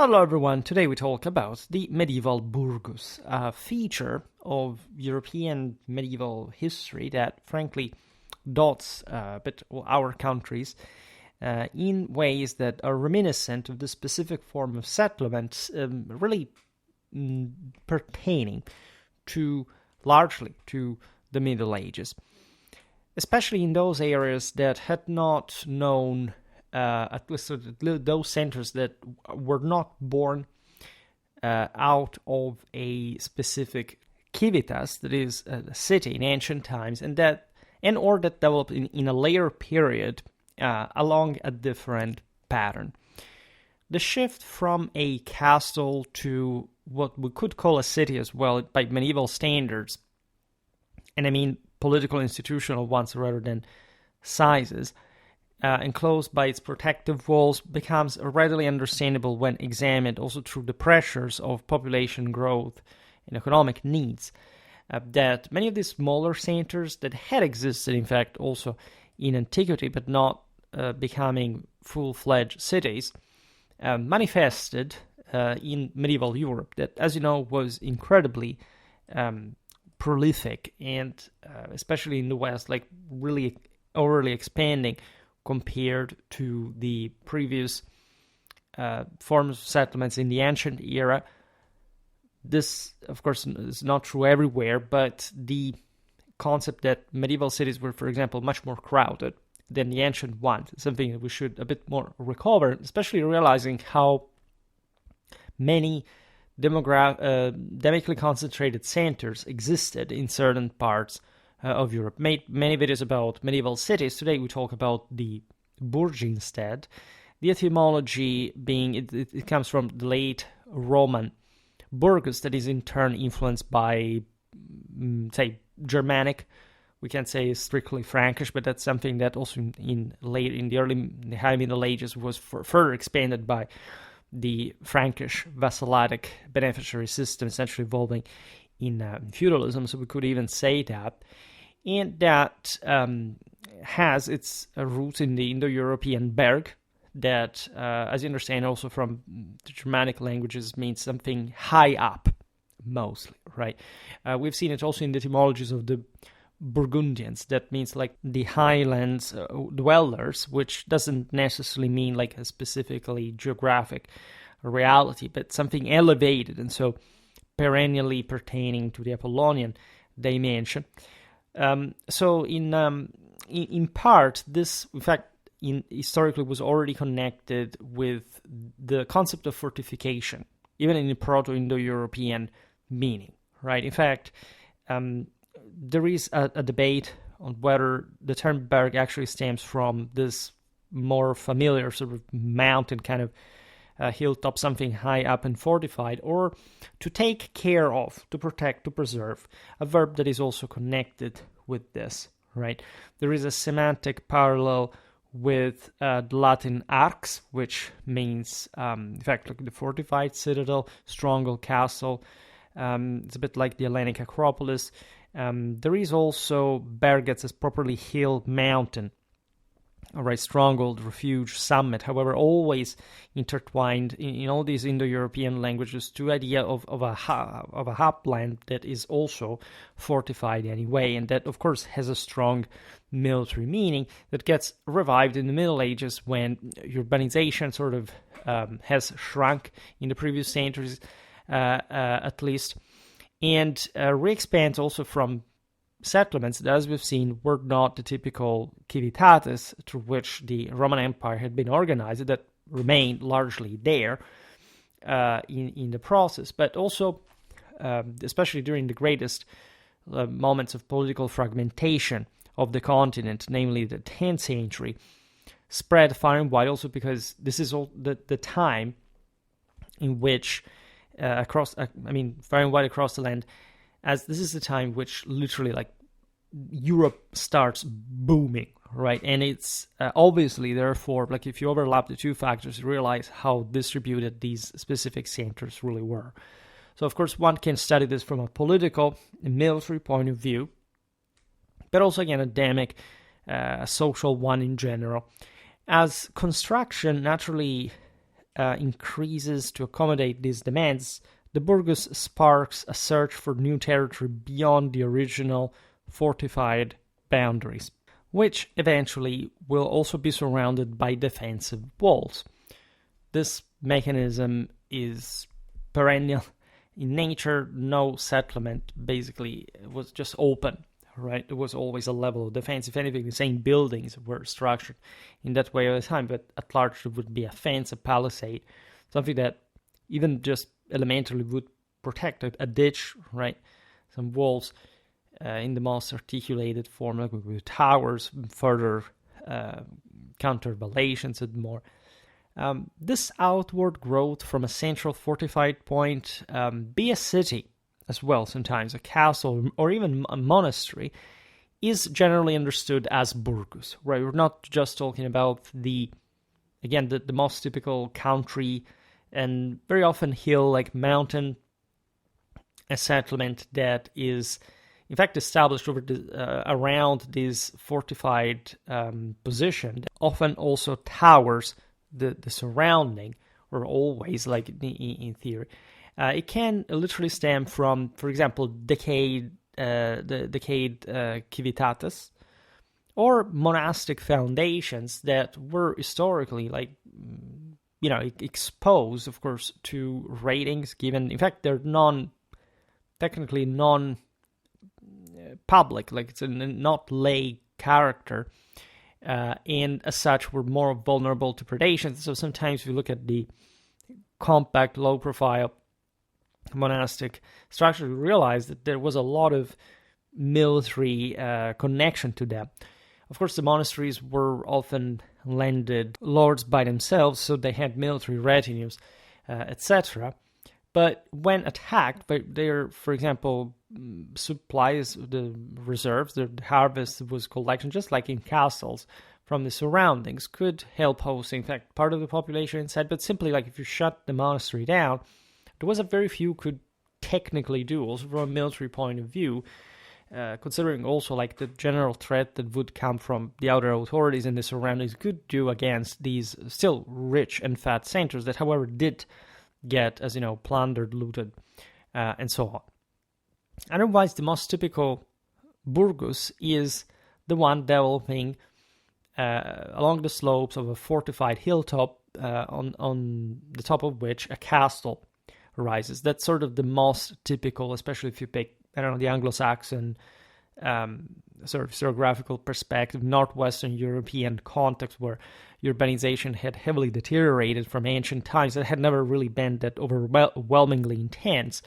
Hello everyone, today we talk about the medieval burgus, a feature of European medieval history that frankly dots a bit our countries in ways that are reminiscent of the specific form of settlement really pertaining to largely to the Middle Ages, especially in those areas that had not known at least those centers that were not born out of a specific civitas, that is a city in ancient times, and that developed in a later period along a different pattern. The shift from a castle to what we could call a city as well by medieval standards, and I mean political institutional ones rather than sizes, enclosed by its protective walls, becomes readily understandable when examined also through the pressures of population growth and economic needs. That many of these smaller centers that had existed, in fact, also in antiquity, but not becoming full-fledged cities, manifested in medieval Europe that, as you know, was incredibly prolific and especially in the West, like really overly expanding compared to the previous forms of settlements in the ancient era. This, of course, is not true everywhere, but the concept that medieval cities were, for example, much more crowded than the ancient ones is something that we should a bit more recover, especially realizing how many demographic concentrated centers existed in certain parts of Europe. Made many videos about medieval cities. Today we talk about the burgi instead. The etymology being it comes from the late Roman burgus, that is in turn influenced by, say, Germanic. We can't say strictly Frankish, but that's something that also in the High Middle Ages was further expanded by the Frankish vassalitic beneficiary system, essentially evolving in feudalism. So we could even say that. And that has its roots in the Indo-European berg, that, as you understand, also from the Germanic languages means something high up, mostly, right? We've seen it also in the etymologies of the Burgundians. That means like the highlands dwellers, which doesn't necessarily mean like a specifically geographic reality, but something elevated, and so perennially pertaining to the Apollonian dimension. So in part, this, in fact, historically was already connected with the concept of fortification, even in the Proto-Indo-European meaning, right? In fact, there is a debate on whether the term berg actually stems from this more familiar sort of mountain kind of hilltop, something high up and fortified, or to take care of, to protect, to preserve, a verb that is also connected with this, right? There is a semantic parallel with the Latin arx, which means, in fact, like the fortified citadel, stronghold, castle. It's a bit like the Hellenic Acropolis. There is also bergets as properly hill, mountain, all right, stronghold, refuge, summit, however, always intertwined in all these Indo-European languages to idea of a upland that is also fortified anyway, and that, of course, has a strong military meaning that gets revived in the Middle Ages when urbanization sort of has shrunk in the previous centuries, at least, and re-expands also from settlements that, as we've seen, were not the typical civitates through which the Roman Empire had been organized, that remained largely there in the process, but also, especially during the greatest moments of political fragmentation of the continent, namely the 10th century, spread far and wide, also because this is all the time in which far and wide across the land, as this is the time which literally like Europe starts booming, right? And it's obviously, therefore, like if you overlap the two factors, you realize how distributed these specific centers really were. So, of course, one can study this from a political and military point of view, but also, again, academic, social one in general, as construction naturally increases to accommodate these demands, the burgus sparks a search for new territory beyond the original fortified boundaries, which eventually will also be surrounded by defensive walls. This mechanism is perennial in nature. No settlement basically was just open, right? There was always a level of defense. If anything, the same buildings were structured in that way all the time, but at large there would be a fence, a palisade, something that even just elementally would protect a ditch, right? Some walls in the most articulated form, like with towers, further countervallations and more. This outward growth from a central fortified point, be a city as well, sometimes a castle or even a monastery, is generally understood as burgus, right? We're not just talking about the most typical country and very often hill, like mountain, a settlement that is in fact established over around this fortified position, often also towers the surrounding, or always, like in theory. It can literally stem from, for example, decayed civitates, or monastic foundations that were historically, like, exposed, of course, to ratings. Given, in fact, they're technically non-public, like it's a not lay character. And as such, we're more vulnerable to predation. So sometimes we look at the compact, low-profile monastic structure, we realize that there was a lot of military connection to them. Of course, the monasteries were often landed lords by themselves, so they had military retinues, etc. But when attacked by their, for example, supplies, the reserves, the harvest was collected, just like in castles, from the surroundings, could help host, in fact, part of the population inside. But simply, like, if you shut the monastery down, there was a very few could technically do, also from a military point of view, considering also like the general threat that would come from the outer authorities and the surroundings could do against these still rich and fat centers that, however, did get, as you know, plundered, looted, and so on. Otherwise, the most typical burgus is the one developing along the slopes of a fortified hilltop, on the top of which a castle rises. That's sort of the most typical, especially if you pick, the Anglo-Saxon sort of geographical perspective, Northwestern European context where urbanization had heavily deteriorated from ancient times. It had never really been that overwhelmingly intense.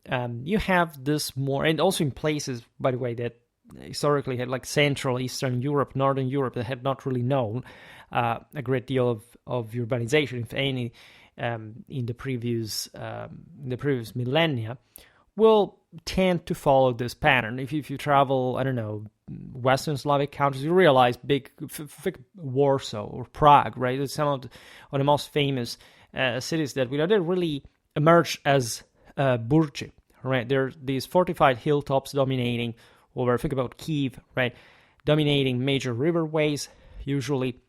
You have this more, and also in places, by the way, that historically had like Central, Eastern Europe, Northern Europe, that had not really known a great deal of urbanization, if any, in the previous millennia, will tend to follow this pattern. If you travel, Western Slavic countries, you realize big Warsaw or Prague, right? It's some of the most famous cities that they really emerged as burgi, right? There are these fortified hilltops dominating over, think about Kiev, right? Dominating major riverways, usually.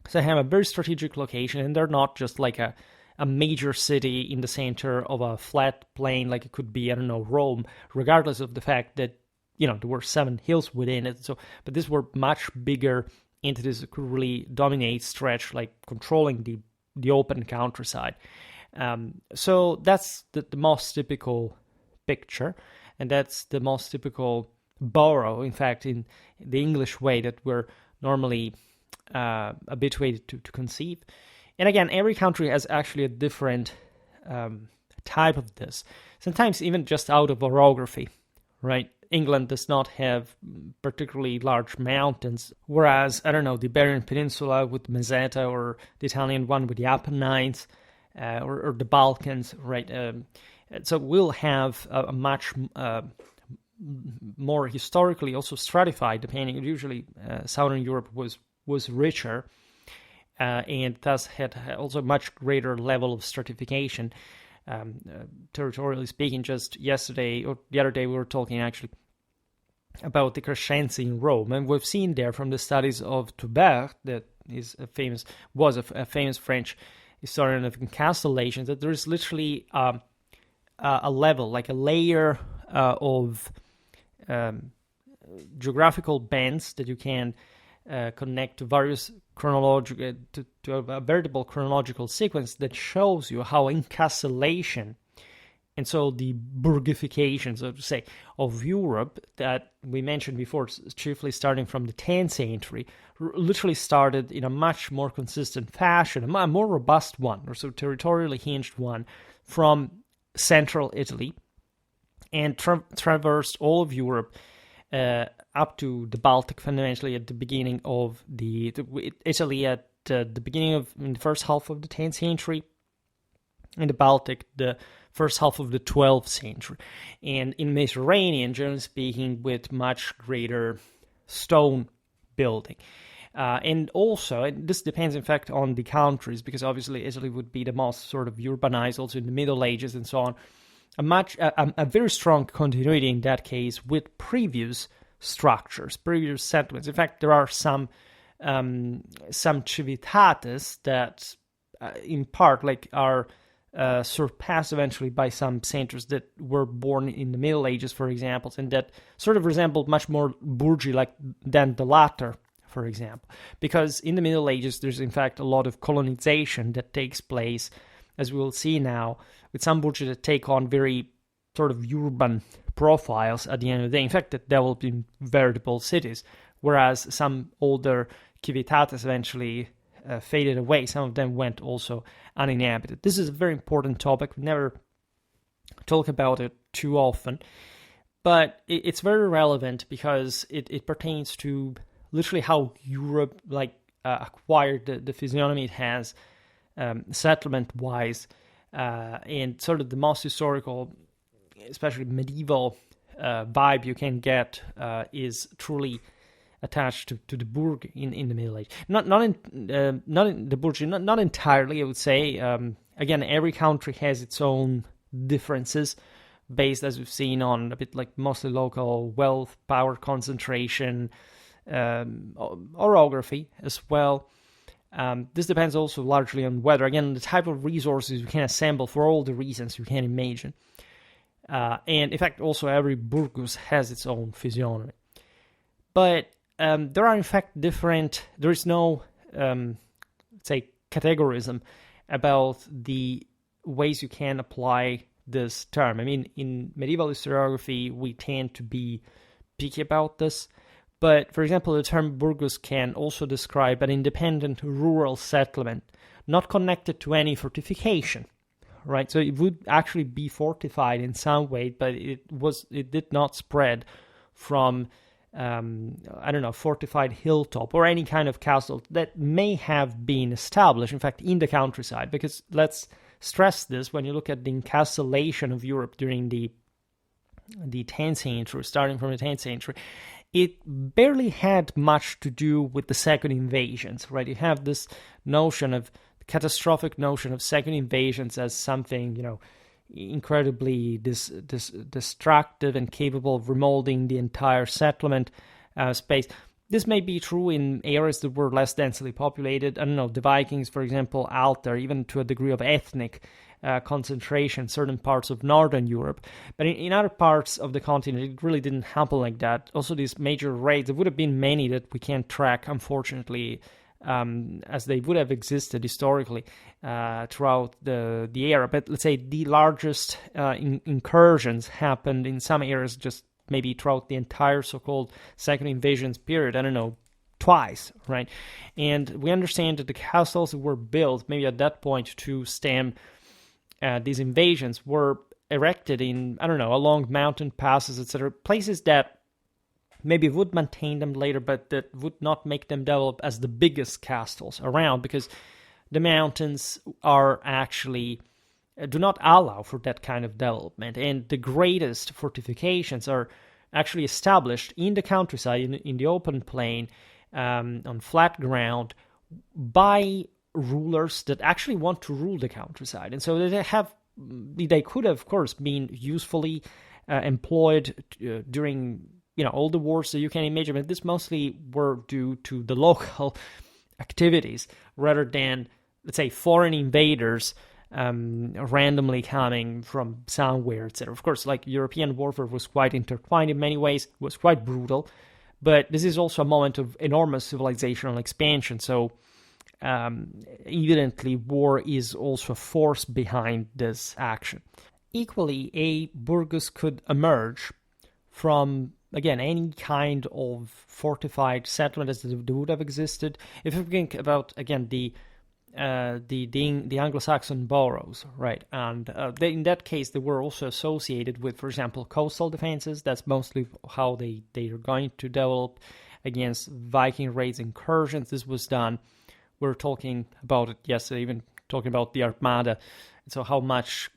So they have a very strategic location, and they're not just like a major city in the center of a flat plain, like it could be, Rome, regardless of the fact that, there were 7 hills within it. So, but these were much bigger entities that could really dominate, stretch, like controlling the open countryside. So that's the most typical picture, and that's the most typical borough, in fact, in the English way that we're normally habituated to conceive. And again, every country has actually a different type of this. Sometimes even just out of orography, right? England does not have particularly large mountains, whereas, the Iberian Peninsula with Meseta, or the Italian one with the Apennines, or the Balkans, right? So we'll have a much more historically also stratified, depending. Usually, Southern Europe was richer, and thus had also a much greater level of stratification. Territorially speaking, just yesterday or the other day, we were talking actually about the Crescenzi in Rome, and we've seen there from the studies of Toubert, that was a famous French historian of constellations, that there is literally a level, like a layer of geographical bands that you can connect to various chronological to a veritable chronological sequence that shows you how encastellation, and so the burgification, so to say, of Europe that we mentioned before, chiefly starting from the 10th century, literally started in a much more consistent fashion, a more robust one, or so territorially hinged one, from central Italy, and traversed all of Europe up to the Baltic, fundamentally at the beginning of Italy at the beginning of in the first half of the 10th century, and the Baltic the first half of the 12th century, and in Mediterranean, generally speaking, with much greater stone building. And also, this depends in fact on the countries, because obviously Italy would be the most sort of urbanized also in the Middle Ages and so on. A very strong continuity in that case with previous structures, previous settlements. In fact, there are some civitates that in part like are surpassed eventually by some centers that were born in the Middle Ages, for example, and that sort of resembled much more burgi like than the latter, for example, because in the Middle Ages there's in fact a lot of colonization that takes place, as we will see now, with some burgi that take on very sort of urban profiles at the end of the day. In fact, that developed in veritable cities, whereas some older civitates eventually faded away. Some of them went also uninhabited. This is a very important topic. We never talk about it too often, but it's very relevant because it pertains to literally how Europe acquired the physiognomy it has settlement-wise, and sort of the most historical, especially medieval vibe you can get is truly attached to the burg in the Middle Age. Not in the burg, not entirely, I would say. Again, every country has its own differences, based, as we've seen, on a bit like mostly local wealth, power concentration, orography as well. This depends also largely on weather. Again, the type of resources you can assemble for all the reasons you can imagine. And in fact, also every burgus has its own physiognomy. But there are in fact there is no, say, categorism about the ways you can apply this term. I mean, in medieval historiography, we tend to be picky about this. But, for example, the term burgus can also describe an independent rural settlement, not connected to any fortification, right? So it would actually be fortified in some way, but it did not spread from, fortified hilltop or any kind of castle that may have been established, in fact, in the countryside. Because let's stress this, when you look at the encastellation of Europe during the 10th century, starting from the 10th century, it barely had much to do with the second invasions, right? You have this catastrophic notion of second invasions as something, incredibly destructive and capable of remolding the entire settlement space. This may be true in areas that were less densely populated. I don't know, the Vikings, for example, alter, even to a degree of ethnic concentration, certain parts of Northern Europe. But in other parts of the continent, it really didn't happen like that. Also, these major raids, there would have been many that we can't track, unfortunately, as they would have existed historically throughout the era. But let's say the largest incursions happened in some areas just maybe throughout the entire so-called second invasions period, I don't know, twice, right? And we understand that the castles were built maybe at that point to stem these invasions were erected in, along mountain passes, etc., places that maybe would maintain them later, but that would not make them develop as the biggest castles around, because the mountains are actually do not allow for that kind of development. And the greatest fortifications are actually established in the countryside, in the open plain, on flat ground, by rulers that actually want to rule the countryside. And so they could have, of course, been usefully employed during all the wars that you can imagine, but this mostly were due to the local activities rather than let's say, foreign invaders randomly coming from somewhere, etc. Of course, like European warfare was quite intertwined in many ways, was quite brutal, but this is also a moment of enormous civilizational expansion. So evidently, war is also a force behind this action. Equally, a burgus could emerge from, again, any kind of fortified settlement as they would have existed. If you think about, again, the Anglo-Saxon boroughs, right? And in that case, they were also associated with, for example, coastal defenses. That's mostly how they are going to develop against Viking raids, incursions. This was done. We were talking about it yesterday, even talking about the Armada. So how much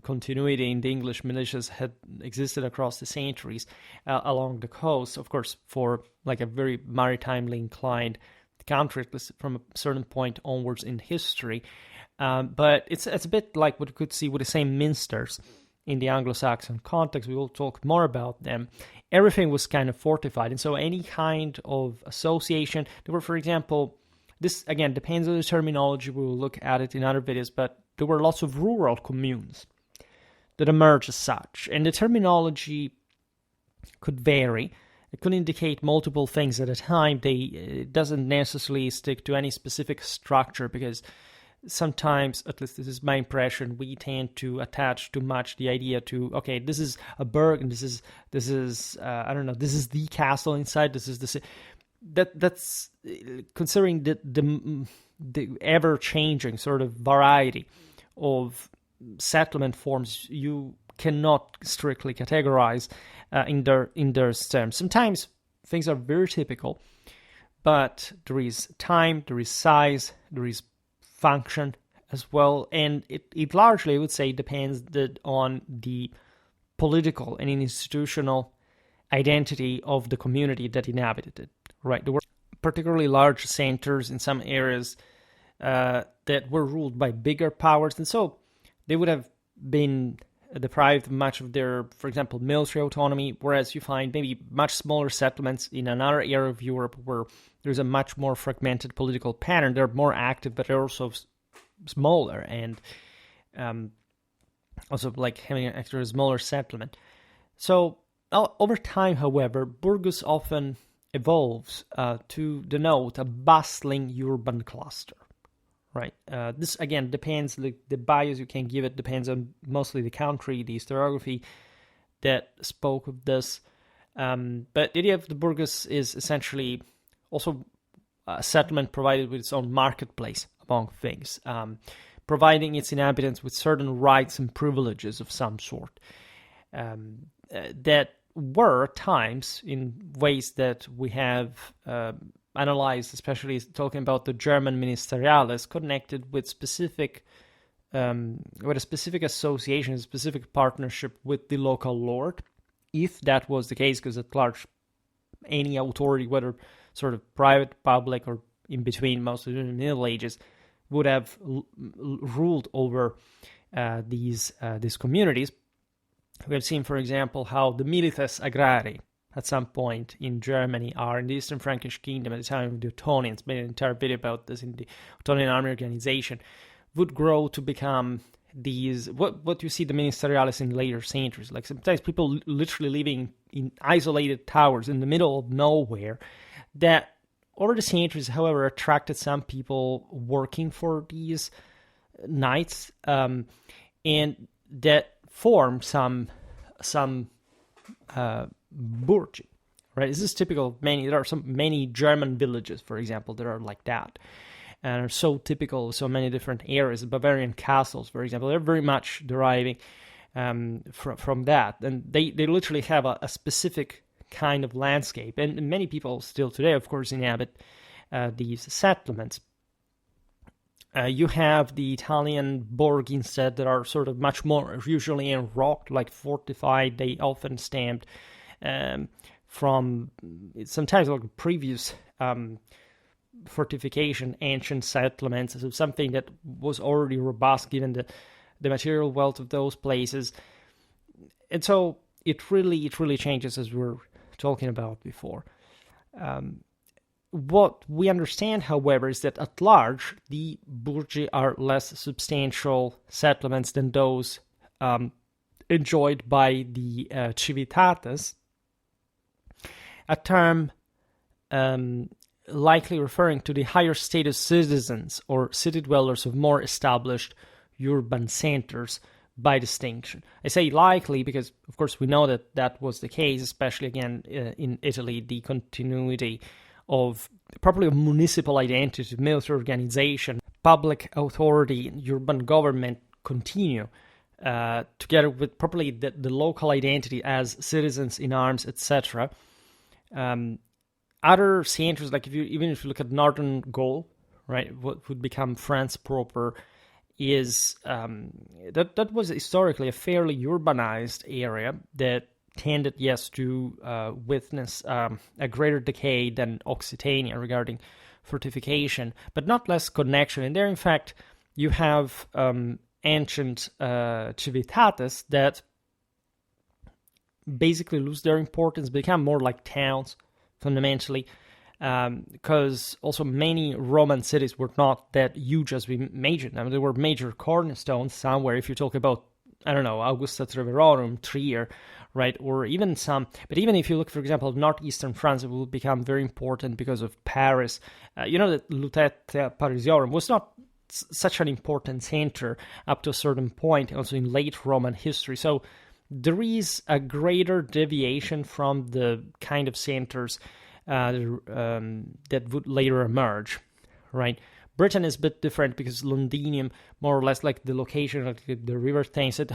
continuity in the English militias had existed across the centuries along the coast, of course, for like a very maritimely inclined country, at least from a certain point onwards in history. But it's a bit like what you could see with the same minsters in the Anglo-Saxon context. We will talk more about them. Everything was kind of fortified. And so any kind of association, there were, for example, this, again, depends on the terminology. We will look at it in other videos, but there were lots of rural communes that emerged as such. And the terminology could vary. It could indicate multiple things at a time. It doesn't necessarily stick to any specific structure, because sometimes, at least this is my impression, we tend to attach too much the idea to, okay, this is a burg, and this is I don't know, this is the castle inside, this is the... That's considering the ever-changing sort of variety of settlement forms, you cannot strictly categorize in their terms. Sometimes things are very typical, but there is time, there is size, there is function as well, and it largely, I would say, depends on the political and institutional identity of the community that inhabited it. Right, there were particularly large centers in some areas that were ruled by bigger powers, and so they would have been deprived of much of their, for example, military autonomy, whereas you find maybe much smaller settlements in another area of Europe where there's a much more fragmented political pattern. They're more active, but they're also smaller, and also like having an extra smaller settlement. So over time, however, burgus often evolves to denote a bustling urban cluster, right? This, again, depends, the bias you can give it depends on mostly the country, the historiography that spoke of this. But the idea of the burgus is essentially also a settlement provided with its own marketplace, among things, providing its inhabitants with certain rights and privileges of some sort that were at times, in ways that we have analyzed, especially talking about the German ministeriales, connected with specific, with a specific association, a specific partnership with the local lord. If that was the case, because at large, any authority, whether sort of private, public, or in between, mostly in the Middle Ages, would have ruled over these communities. We have seen, for example, how the milites agrari at some point in Germany are in the Eastern Frankish Kingdom at the time of the Ottonians, made an entire video about this in the Ottonian army organization, would grow to become these, what you see the ministeriales in later centuries, like sometimes people literally living in isolated towers in the middle of nowhere, that over the centuries, however, attracted some people working for these knights, and that form some burgi, right? This is typical of many. There are many German villages, for example, that are like that, and are so typical of so many different areas. Bavarian castles, for example, they're very much deriving from that, and they literally have a specific kind of landscape, and many people still today, of course, inhabit these settlements. You have the Italian borg instead that are sort of much more usually in rock, like fortified. They often stemmed from sometimes like previous fortification, ancient settlements, so something that was already robust given the material wealth of those places. And so it really changes, as we were talking about before. what we understand, however, is that at large, the burgi are less substantial settlements than those enjoyed by the civitates, a term likely referring to the higher status citizens or city dwellers of more established urban centers by distinction. I say likely because, of course, we know that that was the case, especially, again, in Italy, the continuity of properly of municipal identity, military organization, public authority, and urban government continue together with properly the local identity as citizens in arms, etc. Other centers, like even if you look at northern Gaul, right, what would become France proper, is that was historically a fairly urbanized area that tended, yes, to witness a greater decay than Occitania regarding fortification, but not less connection. And there, in fact, you have ancient civitates that basically lose their importance, become more like towns, fundamentally, because also many Roman cities were not that huge as we imagined. I mean, there were major cornerstones somewhere. If you talk about, I don't know, Augusta Treverorum, Trier, right, or even some. But even if you look, for example, at northeastern France, it will become very important because of Paris. You know that Luteta Parisiorum was not such an important center up to a certain point, also in late Roman history. So there is a greater deviation from the kind of centers that would later emerge, right? Britain is a bit different because Londinium, more or less like the location of the River Thames, it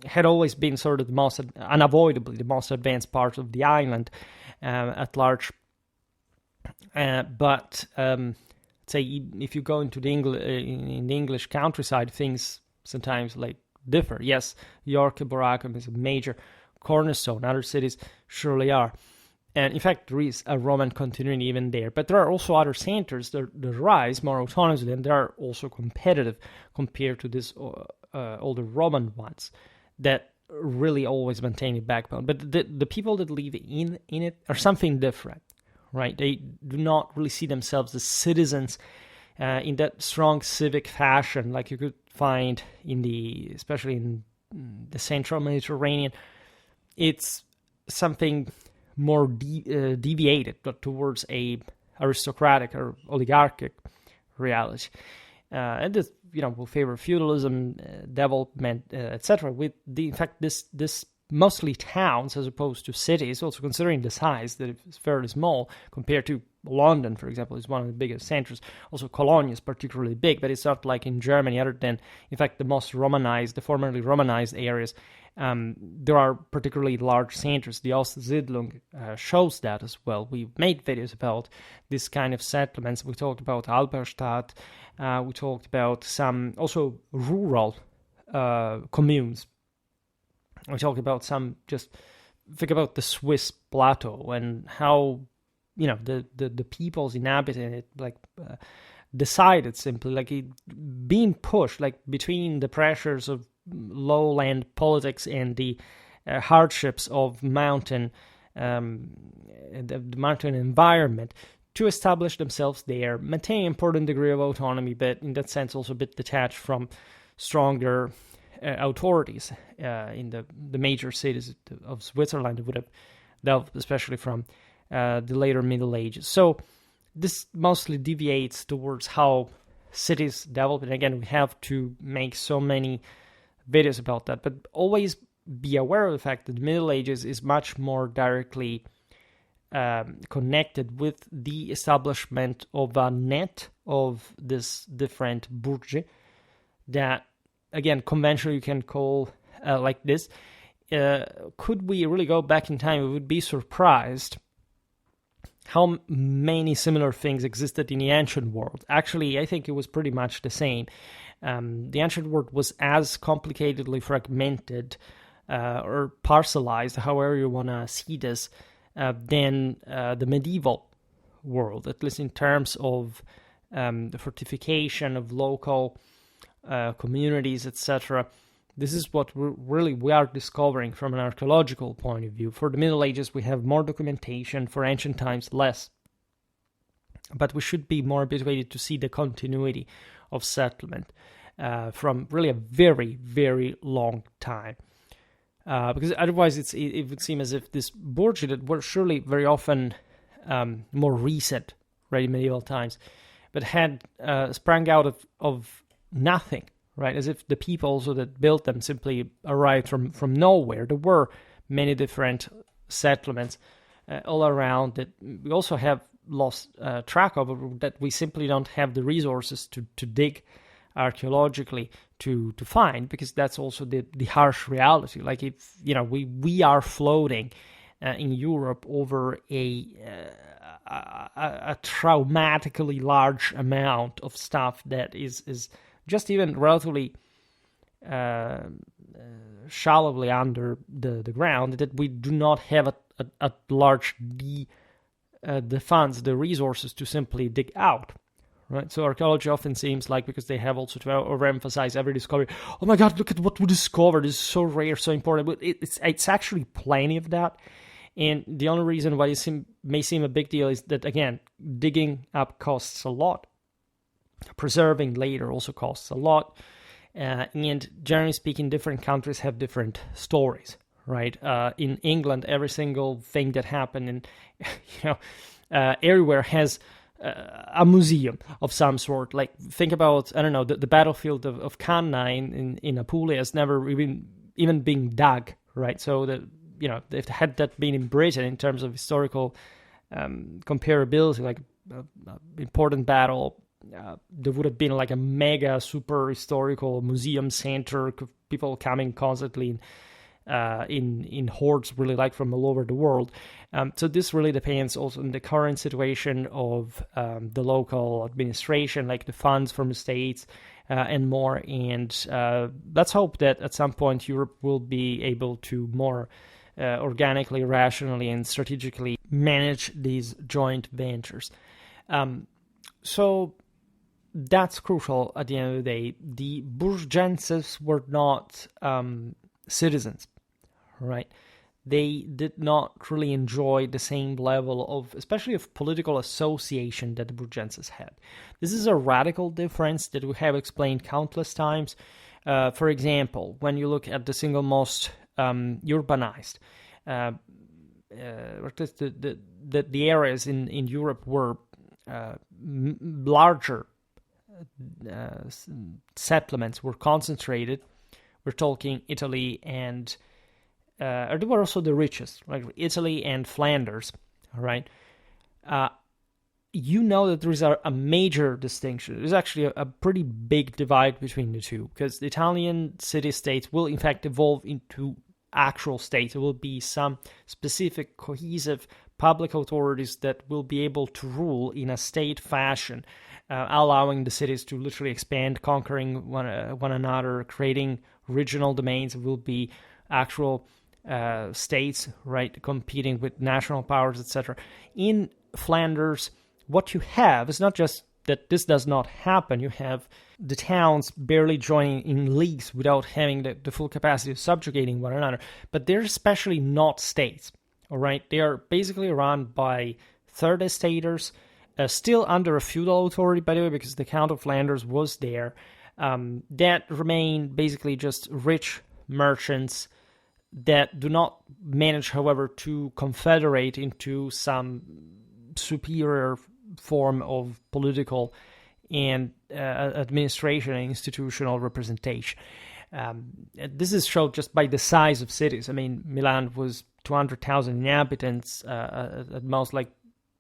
had always been sort of the most, unavoidably, the most advanced part of the island at large. But say if you go into the in the English countryside, things sometimes like differ. Yes, York Boracum is a major cornerstone. Other cities surely are. And in fact, there is a Roman continuity even there. But there are also other centers that rise more autonomously, and they are also competitive compared to these older Roman ones that really always maintain a backbone. But the people that live in it are something different, right? They do not really see themselves as citizens in that strong civic fashion like you could find especially in the central Mediterranean. It's something more deviated towards a aristocratic or oligarchic reality, and this will favor feudalism, development, etc. With in fact this mostly towns as opposed to cities. Also considering the size that it's fairly small compared to London, for example, is one of the biggest centers. Also Cologne is particularly big, but it's not like in Germany. Other than in fact the formerly Romanized areas. There are particularly large centers. The Ostsiedlung shows that as well. We made videos about this kind of settlements. We talked about Alberstadt. We talked about some also rural communes. We talked about some, just think about the Swiss plateau and how the peoples inhabiting it decided simply being pushed between the pressures of lowland politics and the hardships of the mountain environment to establish themselves there, maintain an important degree of autonomy, but in that sense also a bit detached from stronger authorities in the major cities of Switzerland would have developed, especially from the later Middle Ages. So this mostly deviates towards how cities develop, and again we have to make so many videos about that, but always be aware of the fact that the Middle Ages is much more directly connected with the establishment of a net of this different burgi that, again, conventionally you can call like this. Could we really go back in time, we would be surprised how many similar things existed in the ancient world. Actually, I think it was pretty much the same. The ancient world was as complicatedly fragmented or parcelized, however you want to see this, than the medieval world, at least in terms of the fortification of local communities, etc. This is what we are discovering from an archaeological point of view. For the Middle Ages, we have more documentation. For ancient times, less. but we should be more habituated to see the continuity of settlement from really a very, very long time. Because otherwise it would seem as if this burgi that were surely very often more recent, right, in medieval times, but had sprang out of nothing, right, as if the people also that built them simply arrived from nowhere. There were many different settlements all around that we also have lost track of, or that we simply don't have the resources to dig archaeologically to find, because that's also the harsh reality. Like, if we are floating in Europe over a traumatically large amount of stuff that is just even relatively shallowly under the ground, that we do not have a large the funds, the resources to simply dig out. Right, so archaeology often seems like, because they have also to overemphasize every discovery. Oh my God, look at what we discovered! It's so rare, so important. But it's actually plenty of that. And the only reason why it may seem a big deal is that, again, digging up costs a lot. Preserving later also costs a lot. And generally speaking, different countries have different stories, right? In England, every single thing that happened everywhere has a museum of some sort. Like, think about, I don't know, the battlefield of Cannae in Apulia has never even been dug, right? So if had that been in Britain in terms of historical comparability, like important battle, there would have been like a mega super historical museum center, people coming constantly in hordes, really, like from all over the world. So this really depends also on the current situation of the local administration, like the funds from the states and more. And let's hope that at some point Europe will be able to more organically, rationally, and strategically manage these joint ventures. So that's crucial at the end of the day. The burgenses were not citizens, right? They did not really enjoy the same level of, especially of political association that the burgenses had. This is a radical difference that we have explained countless times. For example, when you look at the single most urbanized, the areas in Europe were larger settlements were concentrated. We're talking Italy and they were also the richest, like Italy and Flanders, all right? That there is a major distinction. There's actually a pretty big divide between the two, because the Italian city-states will in fact evolve into actual states. There will be some specific cohesive public authorities that will be able to rule in a state fashion, allowing the cities to literally expand, conquering one another, creating regional domains. It will be actual states, right, competing with national powers, etc. In Flanders, what you have is not just that this does not happen. You have the towns barely joining in leagues without having the full capacity of subjugating one another. But they're especially not states, all right? They are basically run by third estaters, still under a feudal authority, by the way, because the Count of Flanders was there. That remain basically just rich merchants that do not manage, however, to confederate into some superior form of political and administration and institutional representation. This is shown just by the size of cities. I mean, Milan was 200,000 inhabitants, at most,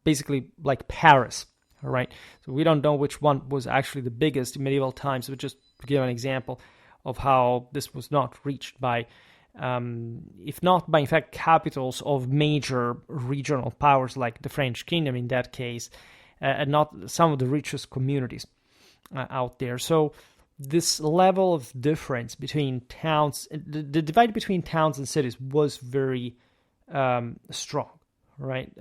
basically like Paris, all right? So we don't know which one was actually the biggest in medieval times, but just to give an example of how this was not reached by, if not by, in fact, capitals of major regional powers like the French kingdom in that case, and not some of the richest communities out there. So this level of difference between towns, the divide between towns and cities was very strong, right?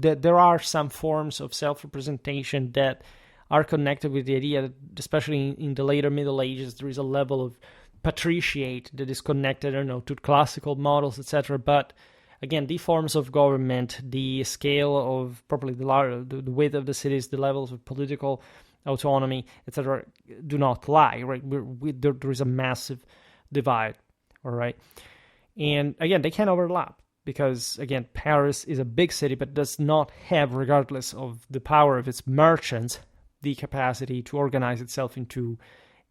There are some forms of self-representation that are connected with the idea that, especially in the later Middle Ages, there is a level of patriciate that is connected, I don't know, to classical models, etc. But again, the forms of government, the scale of properly the width of the cities, the levels of political autonomy, etc., do not lie, right? There is a massive divide, all right? And again, they can overlap because, again, Paris is a big city, but does not have, regardless of the power of its merchants, the capacity to organize itself into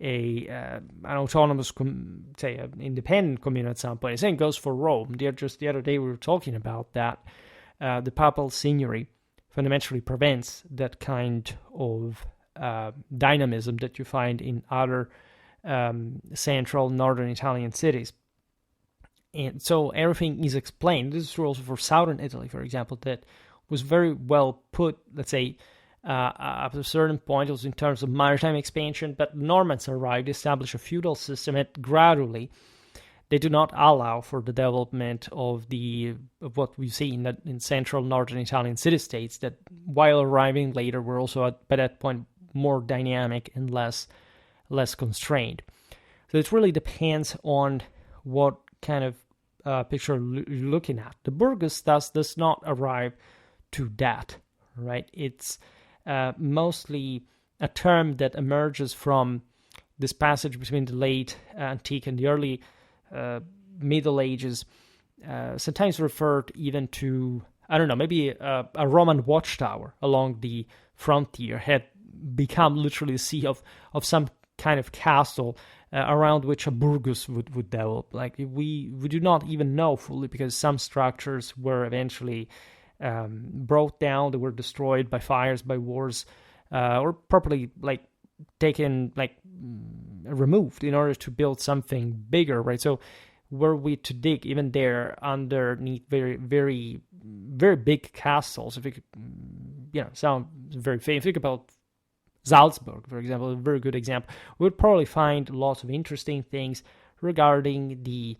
an autonomous, an independent commune at some point. The same goes for Rome. Just the other day we were talking about that. The papal signory fundamentally prevents that kind of dynamism that you find in other central northern Italian cities. And so everything is explained. This is true also for southern Italy, for example, that was very well put, let's say, up to a certain point, also in terms of maritime expansion. But Normans arrived, established a feudal system, and gradually they do not allow for the development of what we see in central northern Italian city-states that, while arriving later, were also by that point more dynamic and less constrained. So it really depends on what kind of picture you're looking at. The burgus thus does not arrive to that, right? It's mostly a term that emerges from this passage between the late Antique and the early Middle Ages, sometimes referred even to, I don't know, maybe a Roman watchtower along the frontier had become literally the seat of some kind of castle around which a burgus would develop. Like, we do not even know fully, because some structures were eventually brought down, they were destroyed by fires, by wars, or properly taken, removed in order to build something bigger, right? So were we to dig even there underneath very, very, very big castles, if you could, sound very famous, think about Salzburg, for example, a very good example, we would probably find lots of interesting things regarding the,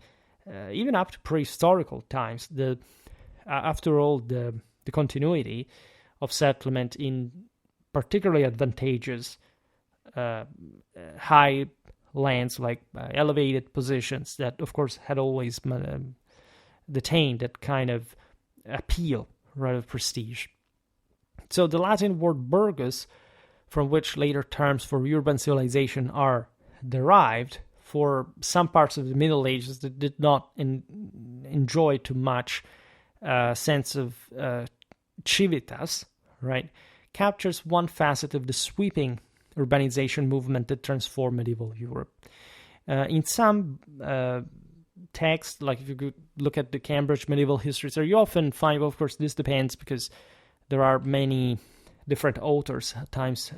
even up to prehistorical times, after all, the continuity of settlement in particularly advantageous high lands, like elevated positions that, of course, had always detained that kind of appeal, right, of prestige. So the Latin word burgus, from which later terms for urban civilization are derived, for some parts of the Middle Ages that did not enjoy too much sense of civitas, right, captures one facet of the sweeping urbanization movement that transformed medieval Europe. In some texts, like if you could look at the Cambridge medieval history, so you often find, well, of course, this depends because there are many different authors at times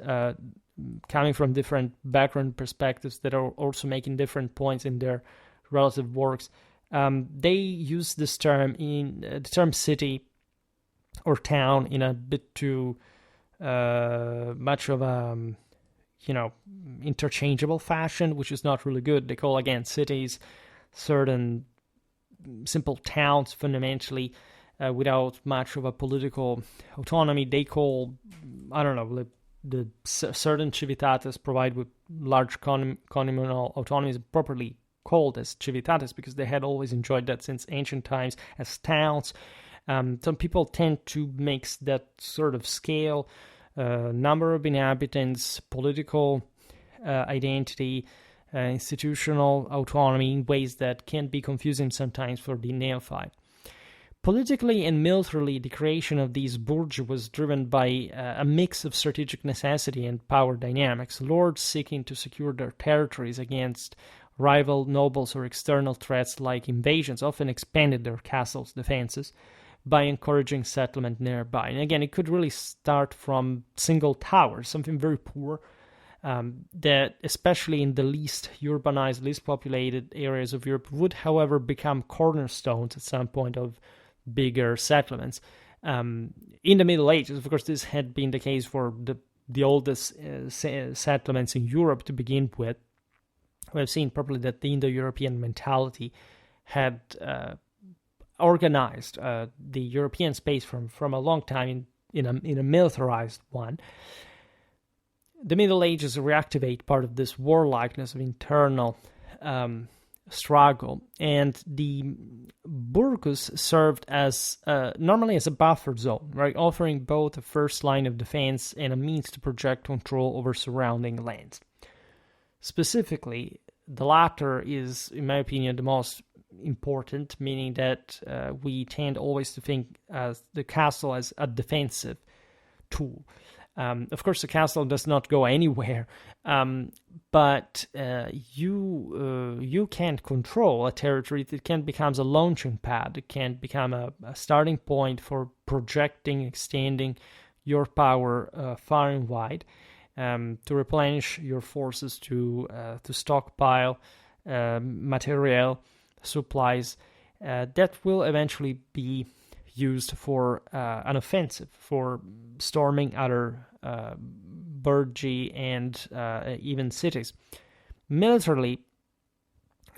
coming from different background perspectives that are also making different points in their relative works. They use this term the term city or town in a bit too much of a interchangeable fashion, which is not really good. They call, again, cities certain simple towns fundamentally without much of a political autonomy. They call, I don't know, the certain civitates provide with large communal autonomies properly called as civitates because they had always enjoyed that since ancient times as towns. Some people tend to mix that sort of scale, number of inhabitants, political identity, institutional autonomy in ways that can be confusing sometimes for the neophyte. Politically and militarily, the creation of these burgi was driven by a mix of strategic necessity and power dynamics. Lords seeking to secure their territories against rival nobles or external threats like invasions often expanded their castles' defenses by encouraging settlement nearby. And again, it could really start from single towers, something very poor, that especially in the least urbanized, least populated areas of Europe would, however, become cornerstones at some point of bigger settlements. In the Middle Ages, of course, this had been the case for the oldest settlements in Europe to begin with. We have seen probably that the Indo-European mentality had organized the European space from a long time in a militarized one. The Middle Ages reactivate part of this warlikeness of internal struggle, and the burgus served as normally as a buffer zone, right, offering both a first line of defense and a means to project control over surrounding lands. Specifically, the latter is, in my opinion, the most important, meaning that we tend always to think as the castle as a defensive tool. Of course, the castle does not go anywhere, but you can't control a territory. It can become a launching pad. It can become a starting point for projecting, extending your power far and wide, to replenish your forces, to stockpile material, supplies that will eventually be used for an offensive, for storming other burgi and even cities. Militarily,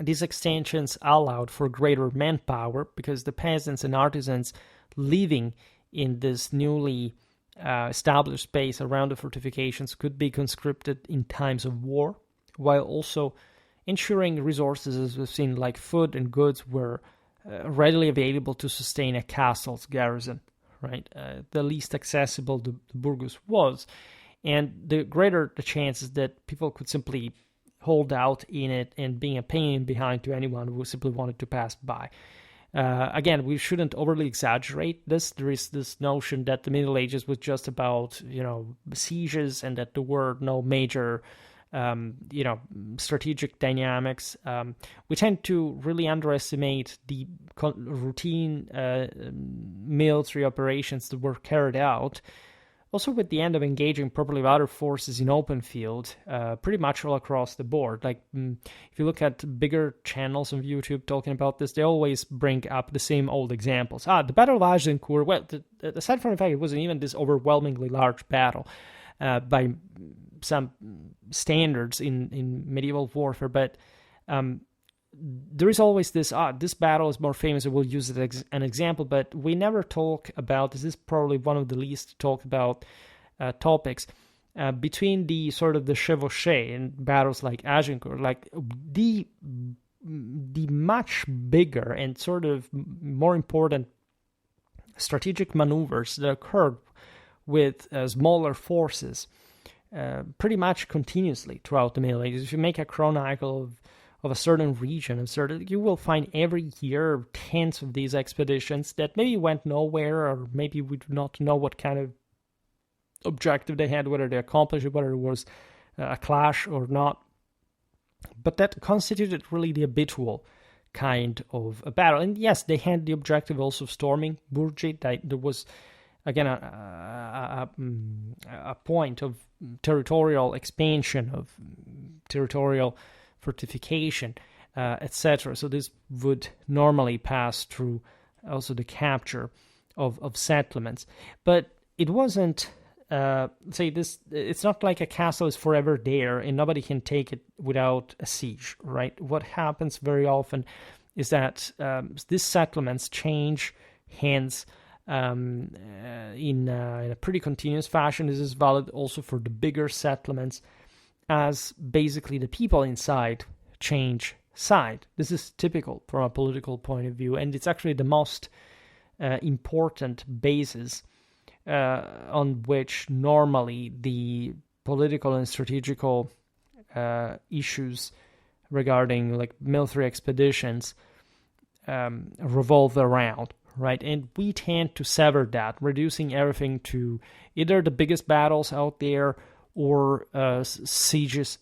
these extensions allowed for greater manpower because the peasants and artisans living in this newly established space around the fortifications could be conscripted in times of war, while also ensuring resources, as we've seen, like food and goods, were readily available to sustain a castle's garrison, right? The least accessible the burgus was, and the greater the chances that people could simply hold out in it and being a pain behind to anyone who simply wanted to pass by. Again, we shouldn't overly exaggerate this. There is this notion that the Middle Ages was just about, sieges, and that there were no major strategic dynamics. We tend to really underestimate the routine military operations that were carried out. Also, with the end of engaging properly with other forces in open field, pretty much all across the board. Like, if you look at bigger channels on YouTube talking about this, they always bring up the same old examples. The Battle of Agincourt, well, aside from the fact it wasn't even this overwhelmingly large battle by some standards in medieval warfare, but there is always this battle is more famous, and we'll use it as an example, but we never talk about this. Is probably one of the least talked about topics between the sort of the chevauchée and battles like Agincourt, like the much bigger and sort of more important strategic maneuvers that occurred with smaller forces pretty much continuously throughout the Middle Ages. If you make a chronicle of a certain region, you will find every year tens of these expeditions that maybe went nowhere, or maybe we do not know what kind of objective they had, whether they accomplished it, whether it was a clash or not. But that constituted really the habitual kind of a battle. And yes, they had the objective also of storming burgi. There was, again, a point of territorial expansion, of territorial fortification, etc. So this would normally pass through also the capture of settlements. But it wasn't, it's not like a castle is forever there and nobody can take it without a siege, right? What happens very often is that these settlements change hands in a pretty continuous fashion. This is valid also for the bigger settlements, as basically the people inside change side. This is typical from a political point of view, and it's actually the most important basis on which normally the political and strategical issues regarding like military expeditions revolve around, right? And we tend to sever that, reducing everything to either the biggest battles out there or sieges.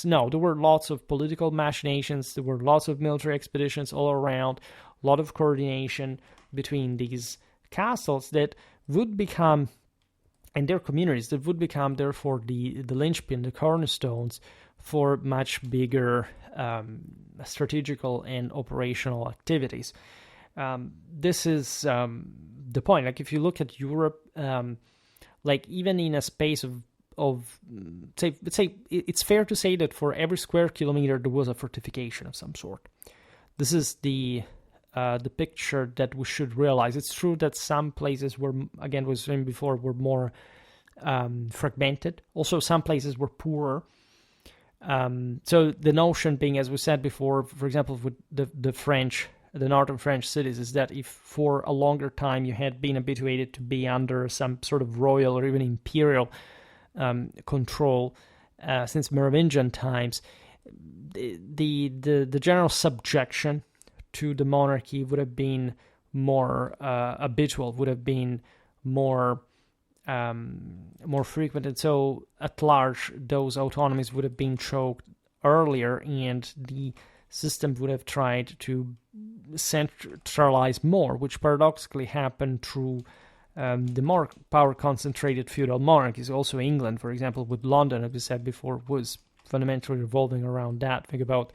No, there were lots of political machinations, there were lots of military expeditions all around, a lot of coordination between these castles that would become, and their communities, that would become therefore the linchpin, the cornerstones for much bigger strategical and operational activities. This is the point. Like, if you look at Europe, like even in a space of let's say it's fair to say that for every square kilometer there was a fortification of some sort. This is the picture that we should realize. It's true that some places were, again, was saying before, were more fragmented. Also, some places were poorer. So the notion being, as we said before, for example, with the northern French cities, is that if for a longer time you had been habituated to be under some sort of royal or even imperial control since Merovingian times, the general subjection to the monarchy would have been more habitual, would have been more frequent, and so at large those autonomies would have been choked earlier, and the system would have tried to centralize more, which paradoxically happened through the more power-concentrated feudal monarchies. Also England, for example, with London, as we said before, was fundamentally revolving around that. Think about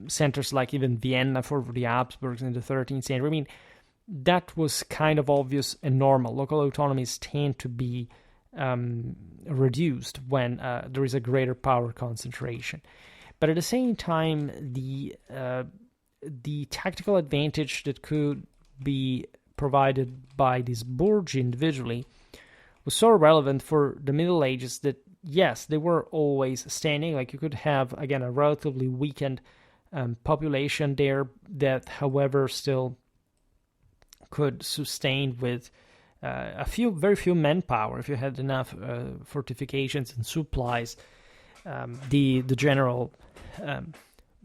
centers like even Vienna for the Habsburgs in the 13th century. I mean, that was kind of obvious and normal. Local autonomies tend to be reduced when there is a greater power concentration. But at the same time, the tactical advantage that could be provided by this burgi individually was so relevant for the Middle Ages that, yes, they were always standing. Like, you could have, again, a relatively weakened population there that, however, still could sustain with very few manpower. If you had enough fortifications and supplies, the general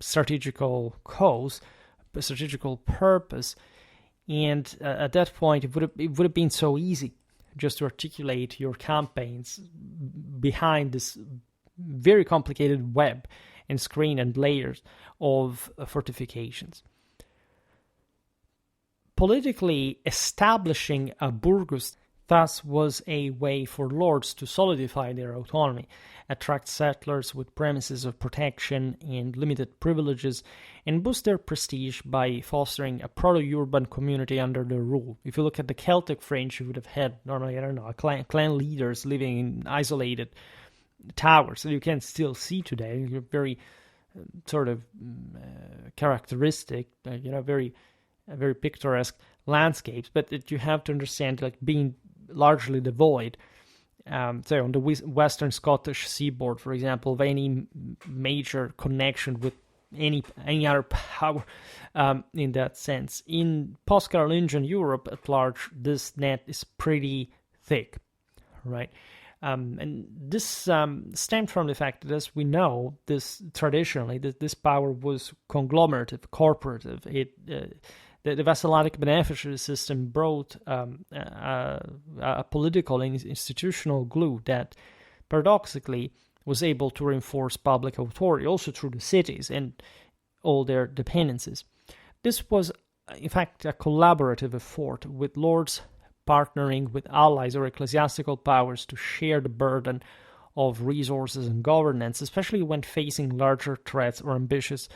strategical purpose, and at that point it would have been so easy just to articulate your campaigns behind this very complicated web and screen and layers of fortifications. Politically, establishing a burgus thus was a way for lords to solidify their autonomy, attract settlers with premises of protection and limited privileges, and boost their prestige by fostering a proto-urban community under their rule. If you look at the Celtic French, you would have had normally, clan leaders living in isolated towers that you can still see today. Very sort of characteristic, very picturesque landscapes, but that you have to understand, like, being largely devoid. So on the western Scottish seaboard, for example, of any major connection with any other power in that sense. In post-Carolingian Europe at large, this net is pretty thick, right? And this stemmed from the fact that, as we know, traditionally this power was conglomerative, corporative. The vassalic beneficiary system brought a political and institutional glue that paradoxically was able to reinforce public authority also through the cities and all their dependencies. This was, in fact, a collaborative effort, with lords partnering with allies or ecclesiastical powers to share the burden of resources and governance, especially when facing larger threats or ambitious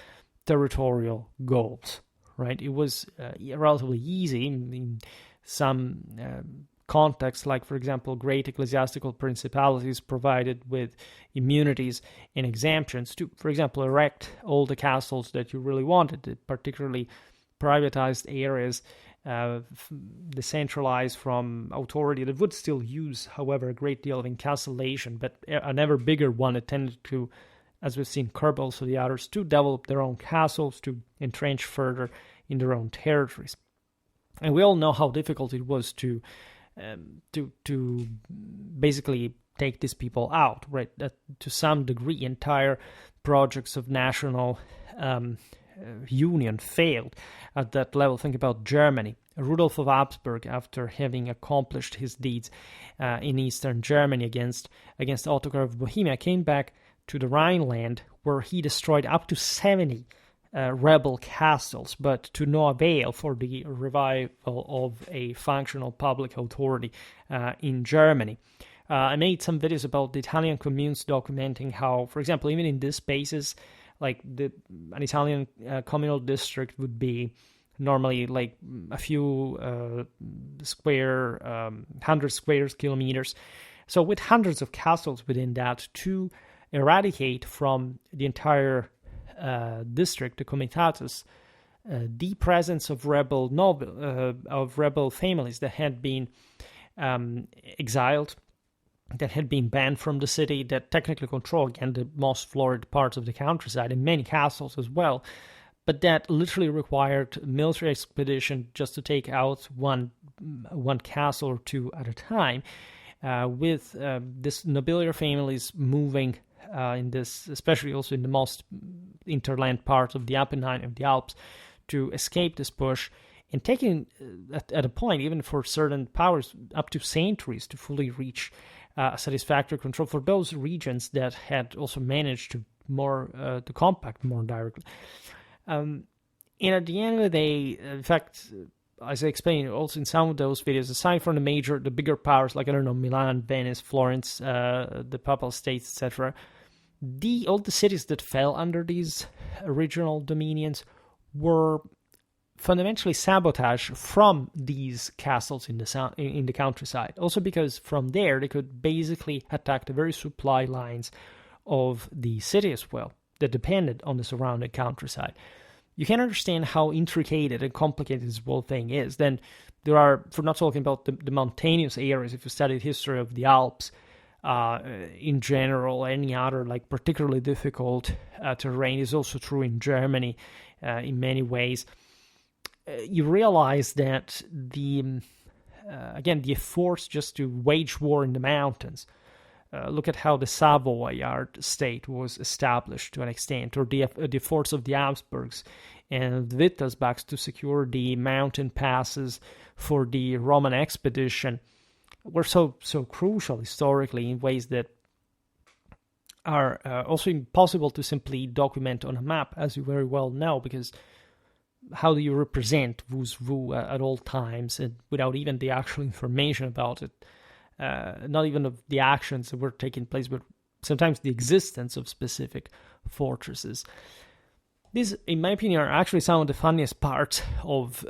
territorial goals. Right? It was relatively easy in some contexts, like, for example, great ecclesiastical principalities provided with immunities and exemptions to, for example, erect all the castles that you really wanted, particularly privatized areas, decentralized from authority that would still use, however, a great deal of encapsulation, but an ever bigger one that tended to, as we've seen, curb also the others, to develop their own castles, to entrench further in their own territories. And we all know how difficult it was to basically take these people out, right? That, to some degree, entire projects of national union failed at that level. Think about Germany. Rudolf of Habsburg, after having accomplished his deeds in eastern Germany against Ottokar of Bohemia, came back to the Rhineland, where he destroyed up to 70 rebel castles, but to no avail for the revival of a functional public authority in Germany. I made some videos about the Italian communes documenting how, for example, even in these spaces, like an Italian communal district would be normally like a few 100 square kilometers. So with hundreds of castles within that, to eradicate from the entire district, the comitatus, the presence of rebel families that had been exiled that had been banned from the city that technically control, again, the most florid parts of the countryside and many castles as well, but that literally required military expedition just to take out one castle or two at a time, with this nobiliary families moving in this, especially also in the most interland parts of the Apennine of the Alps, to escape this push, and taking at a point, even for certain powers, up to centuries to fully reach satisfactory control for those regions that had also managed to compact more directly. And at the end of the day, in fact, as I explained also in some of those videos, aside from the bigger powers like, I don't know, Milan, Venice, Florence, the Papal States, etc., all the cities that fell under these original dominions were fundamentally sabotaged from these castles in the countryside. Also because from there they could basically attack the very supply lines of the city as well, that depended on the surrounding countryside. You can understand how intricate and complicated this whole thing is. Then there are, for not talking about the mountainous areas, if you study the history of the Alps in general, any other like particularly difficult terrain is also true in Germany in many ways. You realize that the efforts just to wage war in the mountains. Look at how the Savoyard state was established to an extent, or the efforts of the Habsburgs and the Wittelsbachs to secure the mountain passes for the Roman expedition were so crucial historically in ways that are also impossible to simply document on a map, as you very well know, because how do you represent who's who at all times, and without even the actual information about it? Not even of the actions that were taking place, but sometimes the existence of specific fortresses. These, in my opinion, are actually some of the funniest parts of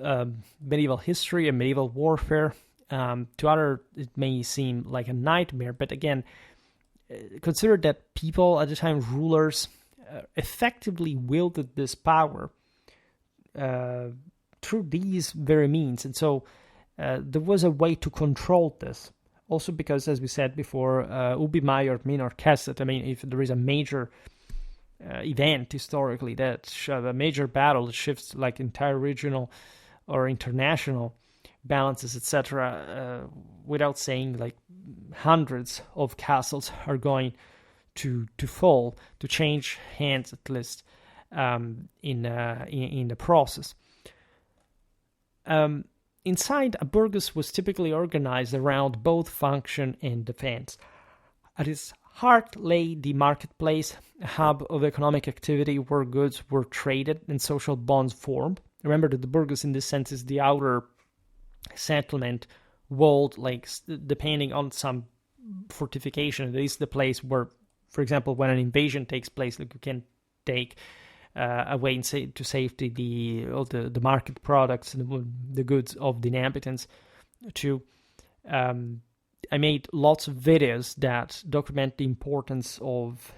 medieval history and medieval warfare. To others, it may seem like a nightmare, but again, consider that people at the time, rulers, effectively wielded this power through these very means. And so there was a way to control this. Also because, as we said before, ubi maior minor caset. I mean, if there is a major event historically, that a major battle that shifts like entire regional or international balances, etc., without saying like hundreds of castles are going to fall, to change hands at least in the process. Inside, a burgos was typically organized around both function and defense. At its heart lay the marketplace, a hub of economic activity where goods were traded and social bonds formed. Remember that the burgos in this sense is the outer settlement walled, like depending on some fortification. It is the place where, for example, when an invasion takes place, like you can take away to safety the market products and the goods of the inhabitants too. I made lots of videos that document the importance of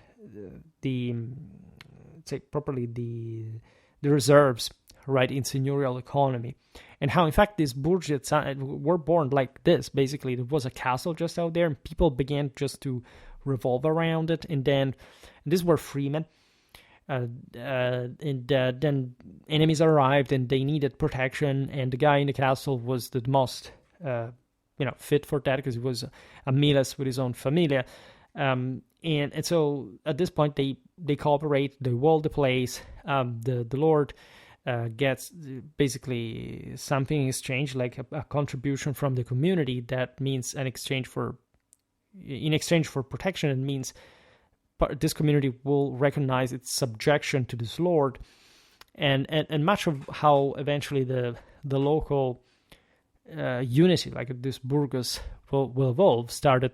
the reserves, right, in seigneurial economy, and how in fact these burgi were born like this. Basically, there was a castle just out there, and people began just to revolve around it, and these were freemen. Then enemies arrived and they needed protection, and the guy in the castle was the most fit for that, because he was a miles with his own familia, and so at this point they cooperate, they wall the place. The lord gets basically something in exchange, like a contribution from the community. That means in exchange for protection. It means this community will recognize its subjection to this lord, and much of how eventually the local unity, like this burgos, will evolve, started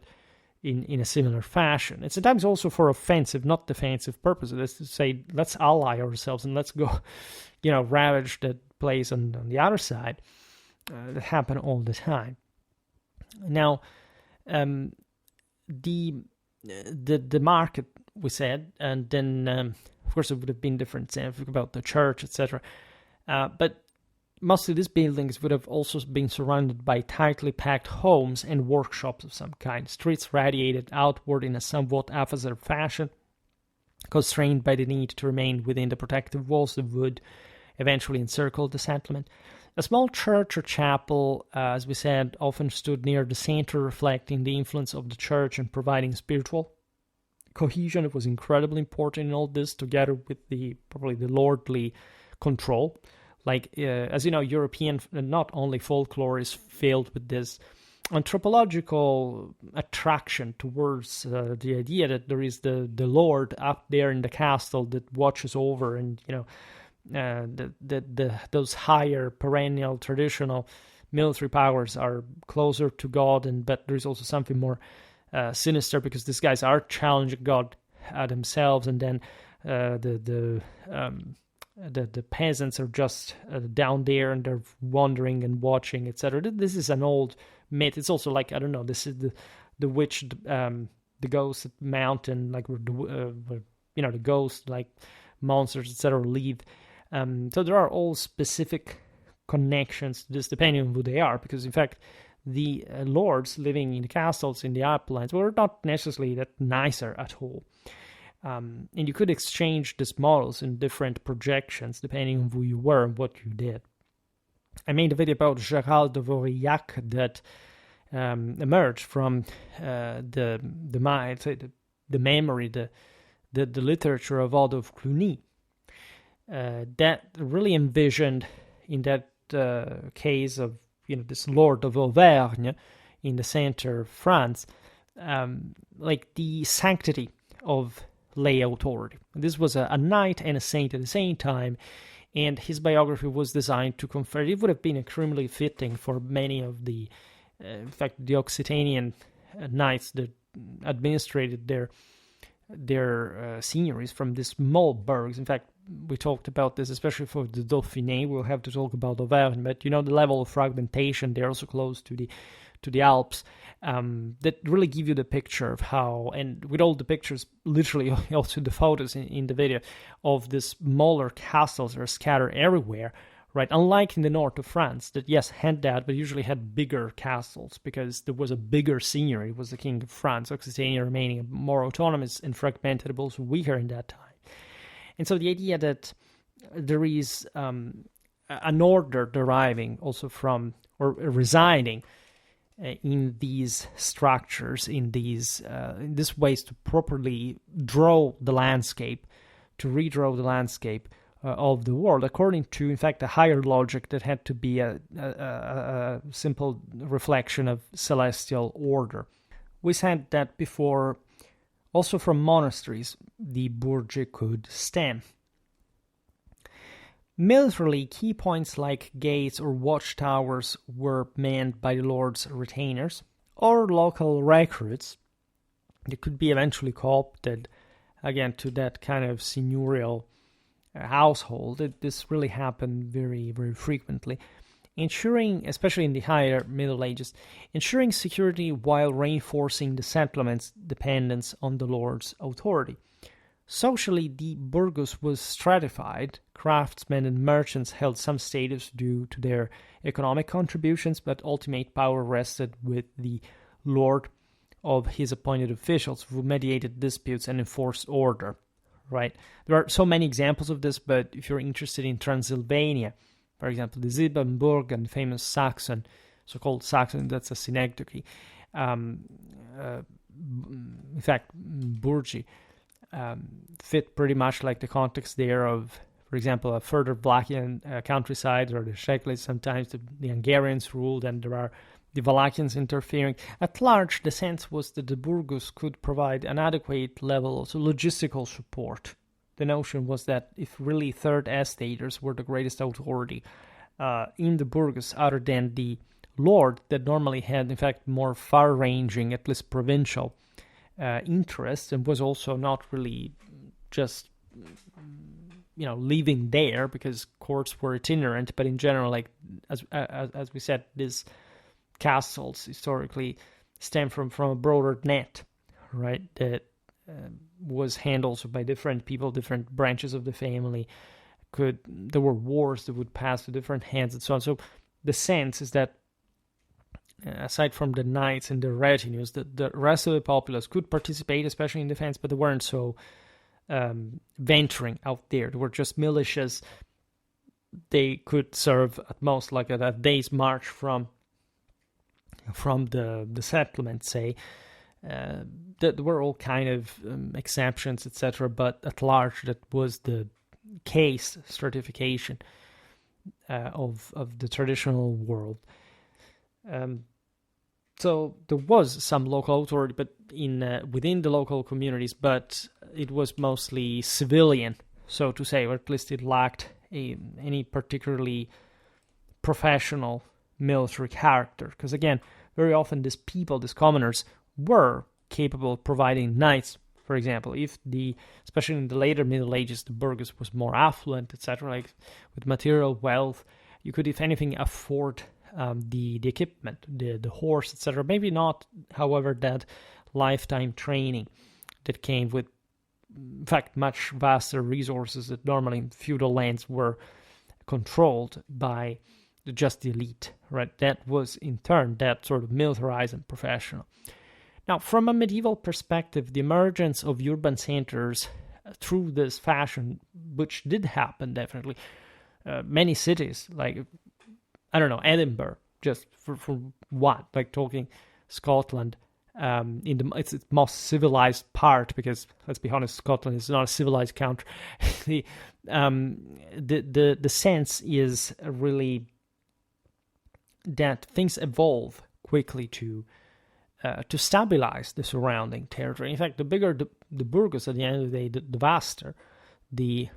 in a similar fashion. And sometimes also for offensive, not defensive purposes. Let's say, let's ally ourselves and let's go, ravage that place on the other side. That happen all the time. Now, the market, we said, and then of course it would have been different about the church, etc. But mostly these buildings would have also been surrounded by tightly packed homes and workshops of some kind. Streets radiated outward in a somewhat haphazard fashion, constrained by the need to remain within the protective walls that would eventually encircle the settlement. A small church or chapel, as we said, often stood near the center, reflecting the influence of the church and providing spiritual cohesion. It was incredibly important in all this, together with probably the lordly control. Like, as you know, European, not only folklore is filled with this anthropological attraction towards the idea that there is the Lord up there in the castle that watches over, and those higher perennial traditional military powers are closer to God, but there is also something more sinister, because these guys are challenging God themselves, and then the peasants are just down there and they're wandering and watching, etc. This is an old myth. It's also like, I don't know, this is the witch, the ghost mountain, like where the ghost like monsters, etc. live. So there are all specific connections to this depending on who they are, because in fact the lords living in the castles in the uplands were not necessarily that nicer at all. And you could exchange these models in different projections depending on who you were and what you did. I made a video about Gérald de Aurillac that emerged from the memory, the literature of Otto of Cluny, that really envisioned in that case of this Lord of Auvergne in the center of France, like the sanctity of lay authority. This was a knight and a saint at the same time, and his biography was designed to confer. It would have been extremely fitting for many of the, in fact, the Occitanian knights that administrated their seigneuries from these small burgs. In fact, we talked about this, especially for the Dauphiné. We'll have to talk about Auvergne, but the level of fragmentation, they're also close to the Alps, that really give you the picture of how, and with all the pictures, literally also the photos in the video, of the smaller castles that are scattered everywhere, right? Unlike in the north of France, that yes, had that, but usually had bigger castles, because there was a bigger seigneury. It was the king of France, Occitania remaining more autonomous and fragmented, but also weaker in that time. And so the idea that there is an order deriving also from, or residing in these structures, in these ways to properly draw the landscape, to redraw the landscape of the world, according to, in fact, a higher logic that had to be a simple reflection of celestial order. We said that before. Also from monasteries, the burgi could stem. Militarily, key points like gates or watchtowers were manned by the lord's retainers or local recruits. They could be eventually co-opted, again, to that kind of seigneurial household. This really happened very, very frequently. Ensuring, especially in the higher Middle Ages, ensuring security while reinforcing the settlement's dependence on the lord's authority. Socially, the burgos was stratified. Craftsmen and merchants held some status due to their economic contributions, but ultimate power rested with the lord of his appointed officials, who mediated disputes and enforced order. Right? There are so many examples of this, but if you're interested in Transylvania, for example, the Siebenburg and famous Saxon, so-called Saxon, that's a synecdoche. In fact, burgi fit pretty much like the context there of, for example, a further Vlachian countryside, or the Szekely. Sometimes the Hungarians ruled, and there are the Wallachians interfering. At large, the sense was that the burgos could provide an adequate level of logistical support. The notion was that if really third estaters were the greatest authority in the burgos, other than the lord, that normally had, in fact, more far-ranging, at least provincial interests, and was also not really just, living there, because courts were itinerant, but in general, like, as we said, these castles historically stem from a broader net, right, that was handled by different people, different branches of the family, there were wars that would pass to different hands and so on. So the sense is that aside from the knights and the retinues, the rest of the populace could participate, especially in defense, but they weren't so venturing out there. They were just militias. They could serve at most like a day's march from the settlement, say. There were all kind of exceptions, etc., but at large, that was the case stratification of the traditional world. So there was some local authority, but within the local communities, but it was mostly civilian, so to say, or at least it lacked any particularly professional military character. Because again, very often these commoners, were capable of providing knights. For example, especially in the later Middle Ages, the burgess was more affluent, etc., like with material wealth, you could, if anything, afford the equipment, the horse, etc. Maybe not, however, that lifetime training that came with, in fact, much vaster resources that normally in feudal lands were controlled by just the elite, right? That was, in turn, that sort of militarized and professional. Now, from a medieval perspective, the emergence of urban centers through this fashion, which did happen definitely, many cities, like, I don't know, Edinburgh, just for what? Like talking Scotland, in its most civilized part, because let's be honest, Scotland is not a civilized country. the sense is really that things evolve quickly to stabilize the surrounding territory. In fact, the bigger the burgos, at the end of the day, the vaster the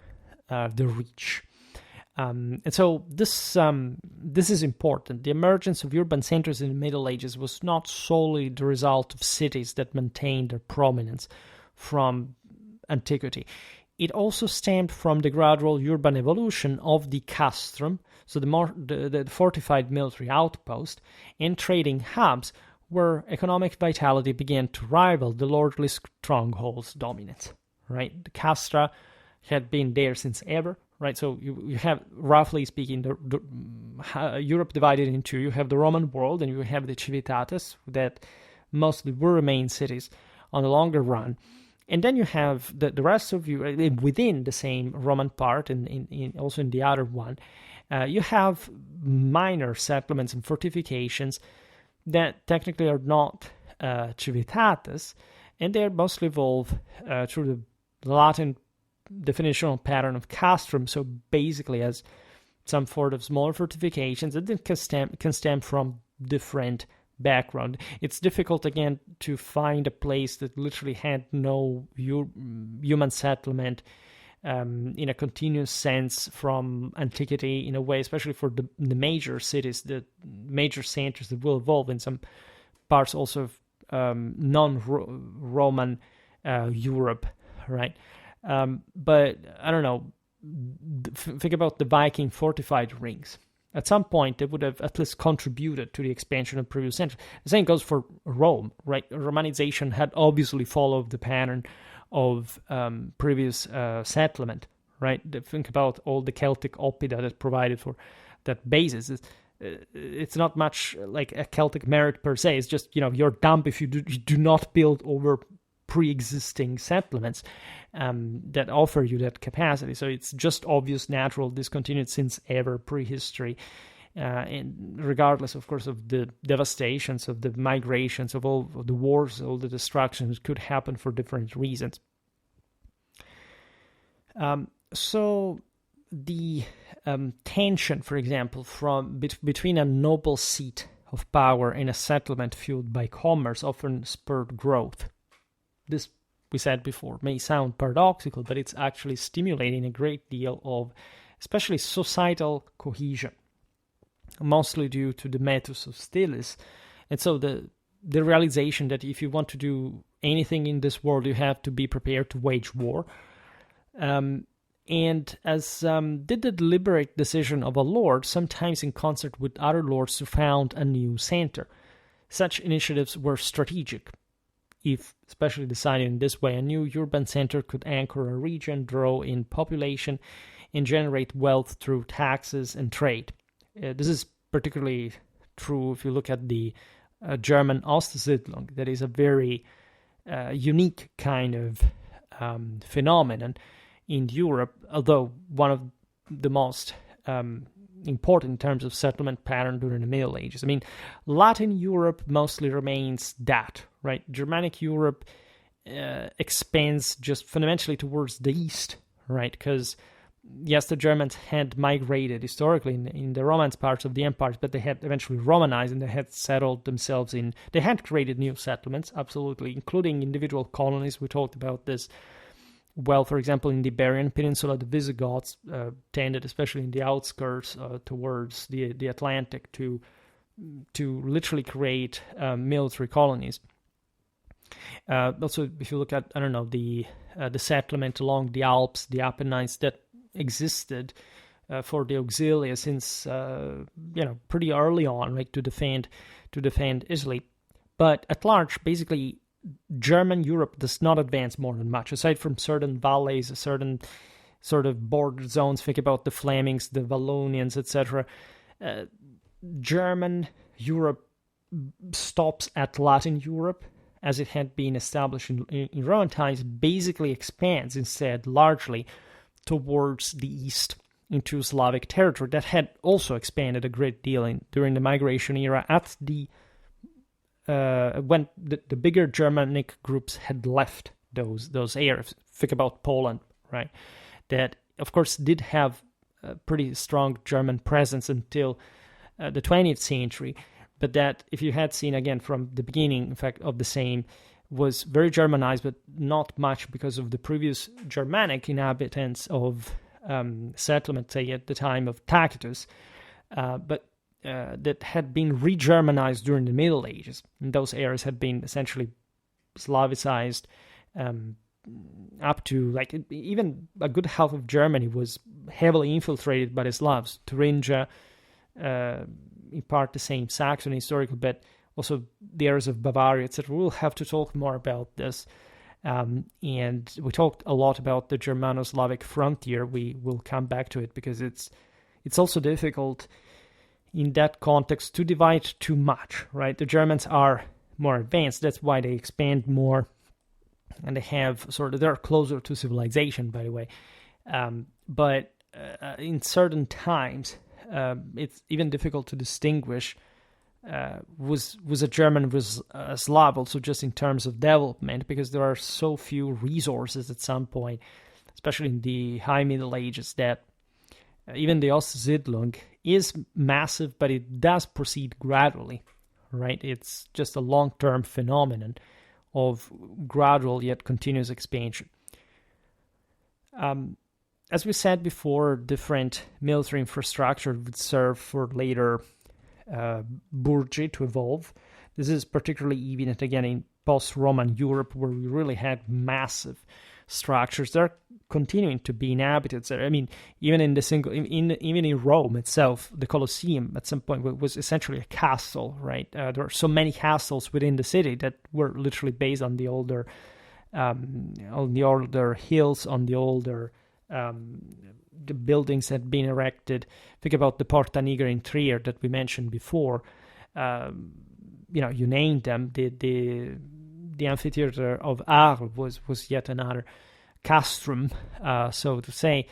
reach. And so this is important. The emergence of urban centers in the Middle Ages was not solely the result of cities that maintained their prominence from antiquity. It also stemmed from the gradual urban evolution of the castrum, so the fortified military outpost, and trading hubs, where economic vitality began to rival the lordly strongholds' dominance. Right, the castra had been there since ever. Right, so you have, roughly speaking, Europe divided in two. You have the Roman world, and you have the civitates that mostly will remain cities on the longer run. And then you have the rest of Europe within the same Roman part, and also in the other one. You have minor settlements and fortifications that technically are not civitates, and they mostly evolve through the Latin definitional pattern of castrum, so basically as some sort of smaller fortifications that can stem from different background. It's difficult, again, to find a place that literally had no human settlement in a continuous sense from antiquity, in a way, especially for the major cities, the major centers that will evolve in some parts also of non-Roman Europe, right? But I don't know, think about the Viking fortified rings. At some point, they would have at least contributed to the expansion of previous centuries. The same goes for Rome, right? Romanization had obviously followed the pattern of previous settlement, right? Think about all the Celtic oppida that provided for that basis. It's not much like a Celtic merit per se. It's just, you're dumb if you do not build over pre-existing settlements that offer you that capacity. So it's just obvious, natural, discontinued since ever, prehistory, and regardless, of course, of the devastations, of the migrations, of all of the wars, all the destructions could happen for different reasons. So the tension, for example, between a noble seat of power and a settlement fueled by commerce often spurred growth. This, we said before, may sound paradoxical, but it's actually stimulating a great deal of, especially societal cohesion, mostly due to the metus hostilis. And so the realization that if you want to do anything in this world, you have to be prepared to wage war. And as did the deliberate decision of a lord, sometimes in concert with other lords, to found a new center. Such initiatives were strategic. If especially decided in this way, a new urban center could anchor a region, draw in population, and generate wealth through taxes and trade. This is particularly true if you look at the German Ostsiedlung. That is a very unique kind of phenomenon in Europe, although one of the most important in terms of settlement pattern during the Middle Ages. I mean, Latin Europe mostly remains that, right? Germanic Europe expands just fundamentally towards the east, right? Because, yes, the Germans had migrated historically in the Romance parts of the empires, but they had eventually Romanized and they had settled themselves in, they had created new settlements, absolutely, including individual colonies. We talked about this. Well, for example, in the Iberian Peninsula, the Visigoths tended, especially in the outskirts towards the Atlantic, to literally create military colonies. Also, if you look at, I don't know, the settlement along the Alps, the Apennines, that existed for the Auxilia since pretty early on, right, to defend Italy. But at large, basically, German Europe does not advance more than much, aside from certain valleys, certain sort of border zones. Think about the Flemings, the Wallonians, etc. German Europe stops at Latin Europe, as it had been established in Roman times, basically expands instead largely towards the east into Slavic territory that had also expanded a great deal during the migration era at the when the bigger Germanic groups had left those areas. Think about Poland, right? That, of course, did have a pretty strong German presence until the 20th century, but that, if you had seen, again, from the beginning, in fact, of the same, was very Germanized, but not much because of the previous Germanic inhabitants of settlement, say, at the time of Tacitus, but that had been re-Germanized during the Middle Ages. And those areas had been essentially Slavicized up to, like, even a good half of Germany was heavily infiltrated by the Slavs. Thuringia, in part the same Saxony historical, but also the areas of Bavaria, etc. We'll have to talk more about this. And we talked a lot about the Germano-Slavic frontier. We will come back to it because it's also difficult in that context to divide too much, right? The Germans are more advanced. That's why they expand more, and they have they're closer to civilization, by the way. But in certain times, it's even difficult to distinguish was a German, was a Slav, also just in terms of development, because there are so few resources at some point, especially in the High Middle Ages, that even the Ostsiedlung is massive, but it does proceed gradually, right? It's just a long-term phenomenon of gradual yet continuous expansion. As we said before, different military infrastructure would serve for later burgi to evolve. This is particularly evident again in post-Roman Europe, where we really had massive structures. They're continuing to be inhabited. I mean, even in Rome itself, the Colosseum at some point was essentially a castle, right? There are so many castles within the city that were literally based on the older hills, on the older the buildings had been erected. Think about the Porta Nigra in Trier that we mentioned before. You named them. The amphitheater of Arles was yet another castrum, so to say.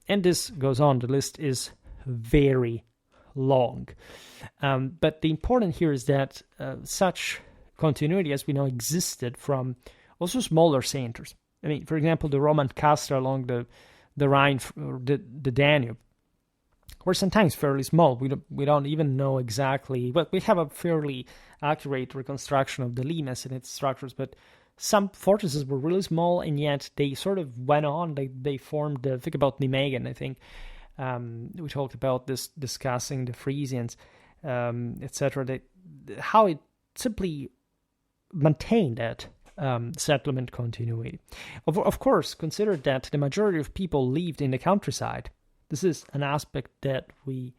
And this goes on. The list is very long. But the important here is that such continuity, as we know, existed from also smaller centers. I mean, for example, the Roman castra along the Rhine, or the Danube, were sometimes fairly small. We don't even know exactly, but we have a fairly accurate reconstruction of the limes and its structures. But some fortresses were really small, and yet they sort of went on. They formed. Think about Nijmegen. I think we talked about this, discussing the Frisians, etc. How it simply maintained that settlement continuity. Of course, consider that the majority of people lived in the countryside. This is an aspect that we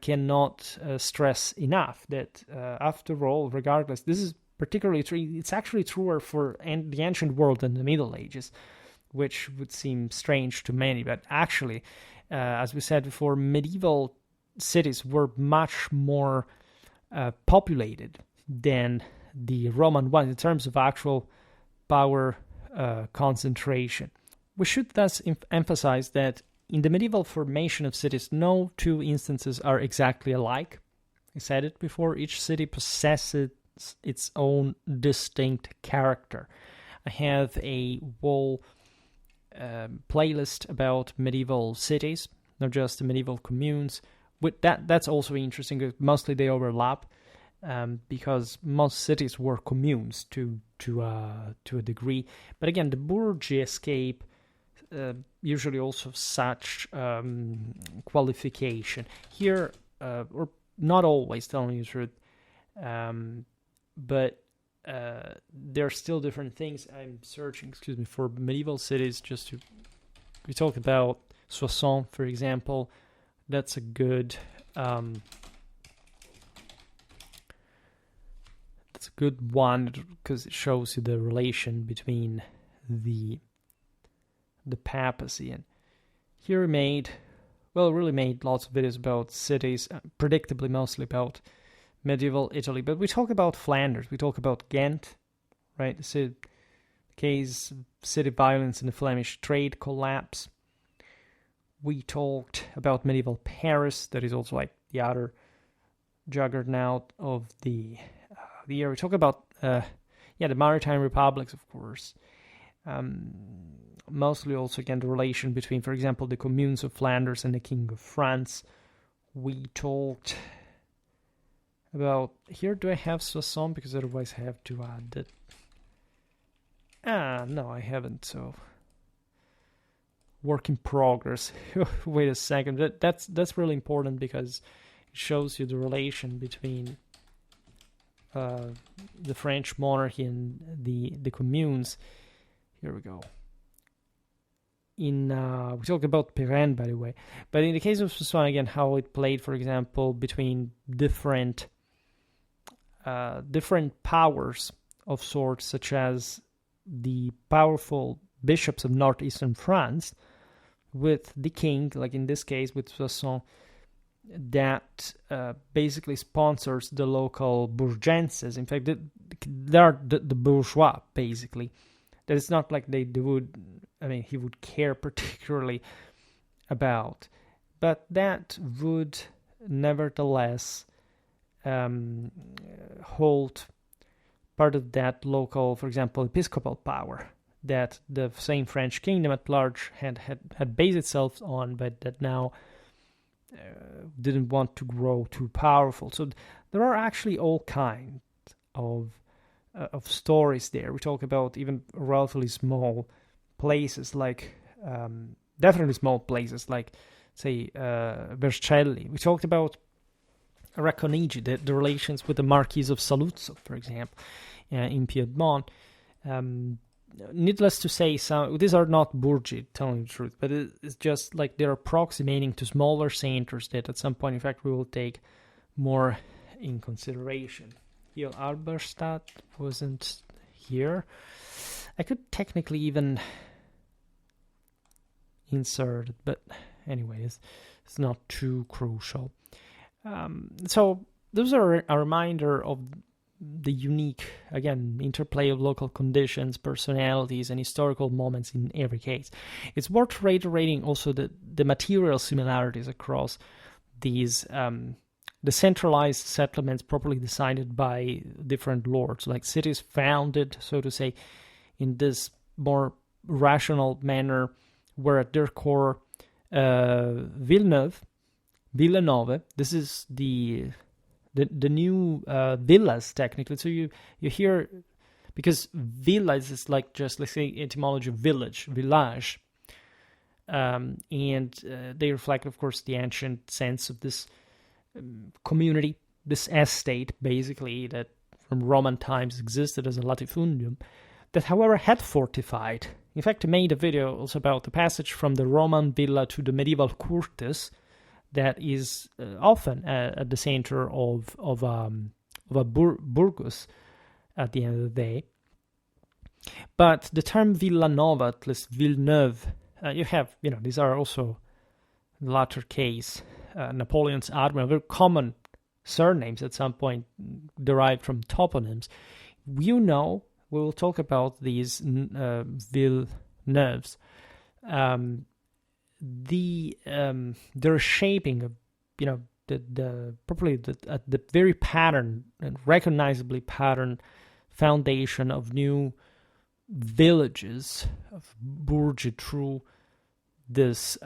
cannot stress enough, that after all, regardless, this is particularly true. It's actually truer for the ancient world than the Middle Ages. which would seem strange to many, but actually, as we said before, medieval cities were much more populated than the Roman ones in terms of actual power concentration. We should thus emphasize that in the medieval formation of cities, no two instances are exactly alike. I said it before, each city possesses its own distinct character. I have a whole playlist about medieval cities, not just the medieval communes. With that's also interesting because mostly they overlap, because most cities were communes to a degree. But again, the burgi escape usually also such qualification here, or not always, telling you the truth, but there are still different things. I'm searching, for medieval cities. We talk about Soissons, for example. That's a good one because it shows you the relation between the papacy. And here we really made lots of videos about cities, predictably mostly about medieval Italy. But we talk about Flanders, we talk about Ghent, right? The case of city violence and the Flemish trade collapse. We talked about medieval Paris, that is also like the other juggernaut of the year. We talk about the maritime republics, of course. Mostly also, again, the relation between, for example, the communes of Flanders and the King of France. We talked about, here do I have Soissons? Because otherwise I have to add that. No, I haven't, so work in progress. Wait a second. That's really important because it shows you the relation between the French monarchy and the communes. Here we go. We talked about Pirenne, by the way, but in the case of Soissons, again, how it played, for example, between different powers of sorts, such as the powerful bishops of northeastern France, with the king, like in this case with Soissons, that basically sponsors the local bourgeoises. In fact, they are the bourgeois, basically. That it's not like he would care particularly about. But that would nevertheless hold part of that local, for example, episcopal power that the same French kingdom at large had based itself on, but that now didn't want to grow too powerful. So there are actually all kinds of stories there. We talk about even relatively small places, like definitely small places, like say Vercelli. We talked about Racconigi, the relations with the Marquis of Saluzzo, for example, in Piedmont. Needless to say, these are not burgi, telling the truth, but it's just like they're approximating to smaller centers that at some point, in fact, we will take more in consideration. Here, Alberstadt wasn't here. I could technically even insert it, but anyway, it's not too crucial. So those are a reminder of the unique, again, interplay of local conditions, personalities, and historical moments in every case. It's worth reiterating also the material similarities across these the centralized settlements properly decided by different lords, like cities founded, so to say, in this more rational manner, were at their core Villeneuve. This is the new villas, technically. So you hear, because villas is like just, let's say, etymology of village, and they reflect, of course, the ancient sense of this community, this estate, basically, that from Roman times existed as a latifundium, that, however, had fortified. In fact, I made a video also about the passage from the Roman villa to the medieval curtis, that is often at the center of a burgus at the end of the day. But the term Villanova, at least Villeneuve, you have, these are also, in the latter case, Napoleon's admiral, very common surnames at some point derived from toponyms. We will talk about these Villeneuves. Their shaping of, at the very pattern and recognizably pattern foundation of new villages of burgi through this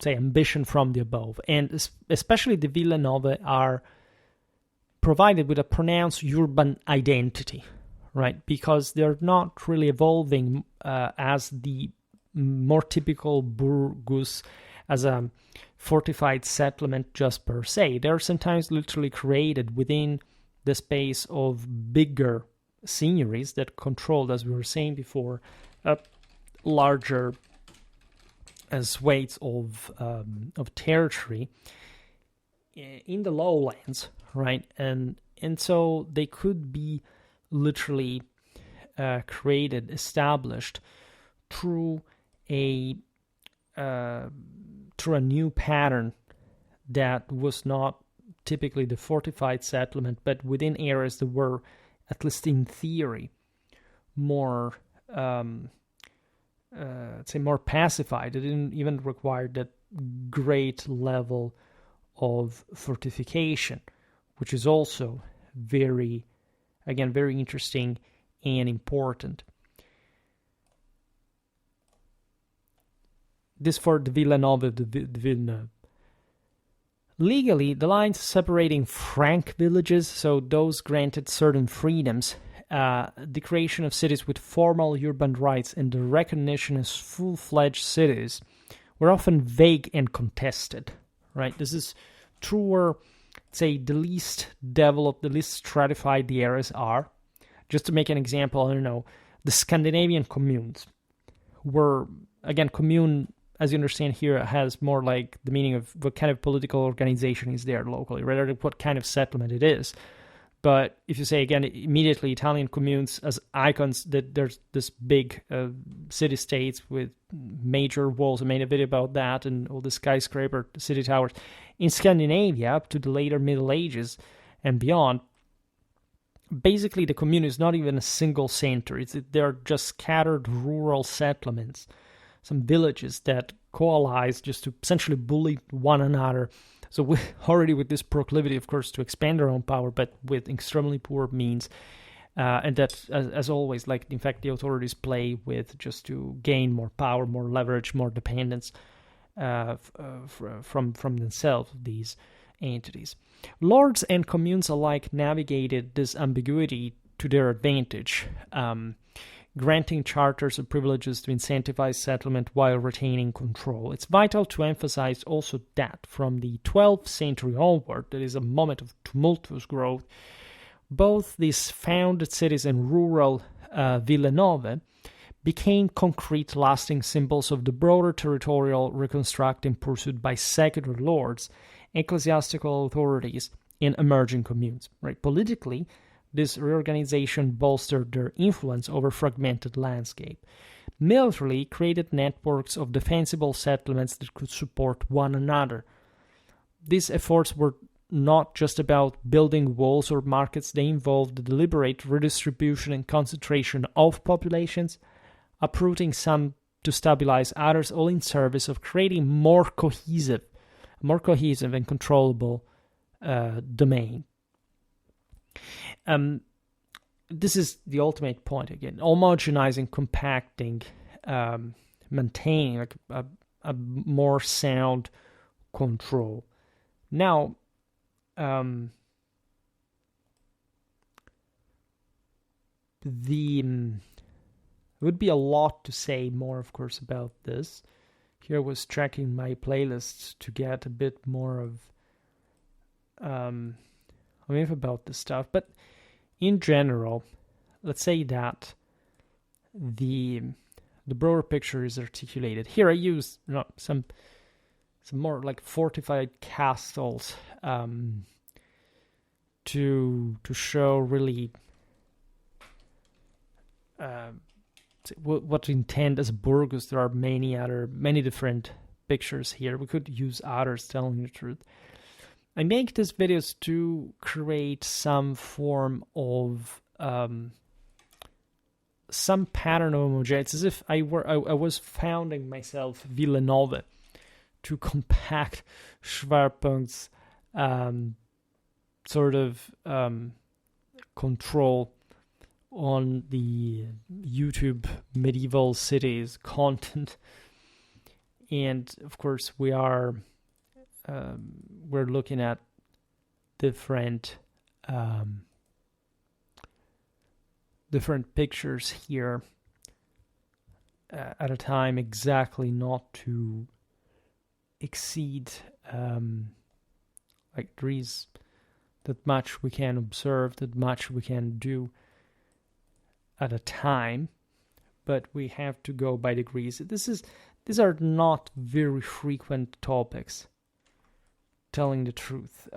say ambition from the above, and especially the Villanova are provided with a pronounced urban identity, right? Because they're not really evolving as the more typical burgus, as a fortified settlement just per se. They're sometimes literally created within the space of bigger seigneuries that controlled, as we were saying before, larger swathes of territory in the lowlands, right? And so they could be literally created, established through a new pattern that was not typically the fortified settlement, but within areas that were, at least in theory, more more pacified. It didn't even require that great level of fortification, which is also very interesting and important. This for the Villanova, the Villeneuve. Legally, the lines separating Frank villages, so those granted certain freedoms, the creation of cities with formal urban rights and the recognition as full-fledged cities, were often vague and contested, right? This is truer, say, the least developed, the least stratified the areas are. Just to make an example, the Scandinavian communes were, again, commune, as you understand here, has more like the meaning of what kind of political organization is there locally, rather than what kind of settlement it is. But if you say, again, immediately Italian communes as icons, that there's this big city-states with major walls. I made a video about that and all the skyscraper city towers. In Scandinavia, up to the later Middle Ages and beyond, basically the commune is not even a single center. They're just scattered rural settlements, some villages that coalesce just to essentially bully one another. So already with this proclivity, of course, to expand their own power, but with extremely poor means. And that, as always, like, in fact, the authorities play with just to gain more power, more leverage, more dependence from themselves, these entities. Lords and communes alike navigated this ambiguity to their advantage, granting charters or privileges to incentivize settlement while retaining control. It's vital to emphasize also that from the 12th century onward, there is a moment of tumultuous growth. Both these founded cities and rural Villanova became concrete, lasting symbols of the broader territorial reconstructing pursued by secular lords, ecclesiastical authorities, and emerging communes. Right? Politically, this reorganization bolstered their influence over fragmented landscape. Militarily, created networks of defensible settlements that could support one another. These efforts were not just about building walls or markets, they involved the deliberate redistribution and concentration of populations, uprooting some to stabilize others, all in service of creating more cohesive and controllable domain. This is the ultimate point again: homogenizing, compacting, maintaining like a more sound control. Now, it would be a lot to say more, of course, about this. Here I was tracking my playlists to get a bit more of info about this stuff, but in general, let's say that the broader picture is articulated. Here I use some more like fortified castles to show really what to intend as a burgus. There are many different pictures here. We could use others, telling the truth. I make these videos to create some form of some pattern of homogeneity. It's as if I was founding myself Villanova to compact Schwerpunkt's sort of control on the YouTube medieval cities content. And of course we're looking at different pictures here at a time, exactly not to exceed like there is that much we can observe, that much we can do at a time, but we have to go by degrees. These are not very frequent topics, telling the truth.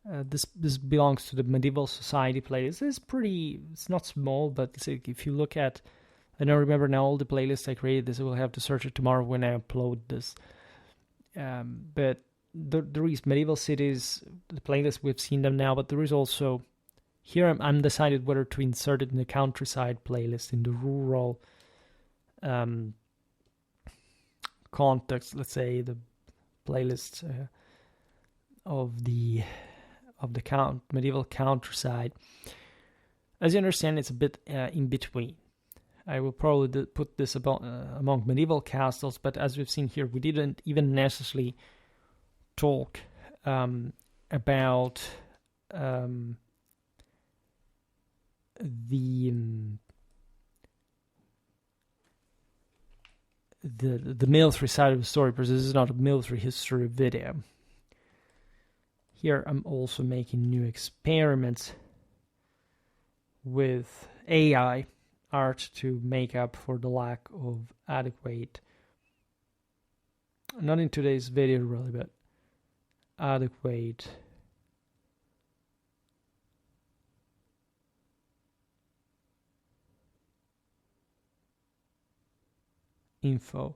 This belongs to the medieval society playlist. It's not small, but if you look at, I don't remember now all the playlists I created. This I will have to search it tomorrow when I upload this. But there is medieval cities, the playlist, we've seen them now, but there is also, here I'm decided whether to insert it in the countryside playlist, in the rural context, let's say the playlist of the medieval countryside. As you understand, it's a bit in between. I will probably put this among medieval castles, but as we've seen here, we didn't even necessarily talk about the military side of the story, because this is not a military history video. Here I'm also making new experiments with AI art to make up for the lack of adequate, not in today's video really, but adequate info.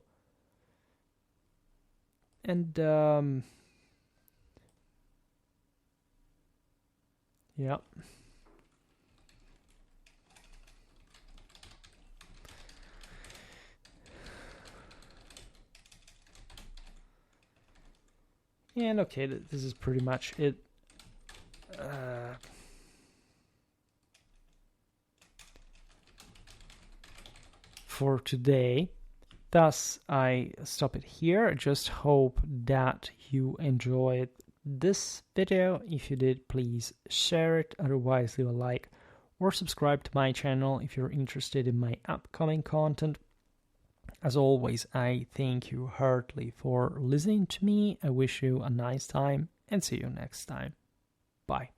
And yeah. And okay, this is pretty much it. For today. Thus, I stop it here. I just hope that you enjoyed this video. If you did, please share it. Otherwise, leave a like or subscribe to my channel if you're interested in my upcoming content. As always, I thank you heartily for listening to me. I wish you a nice time and see you next time. Bye.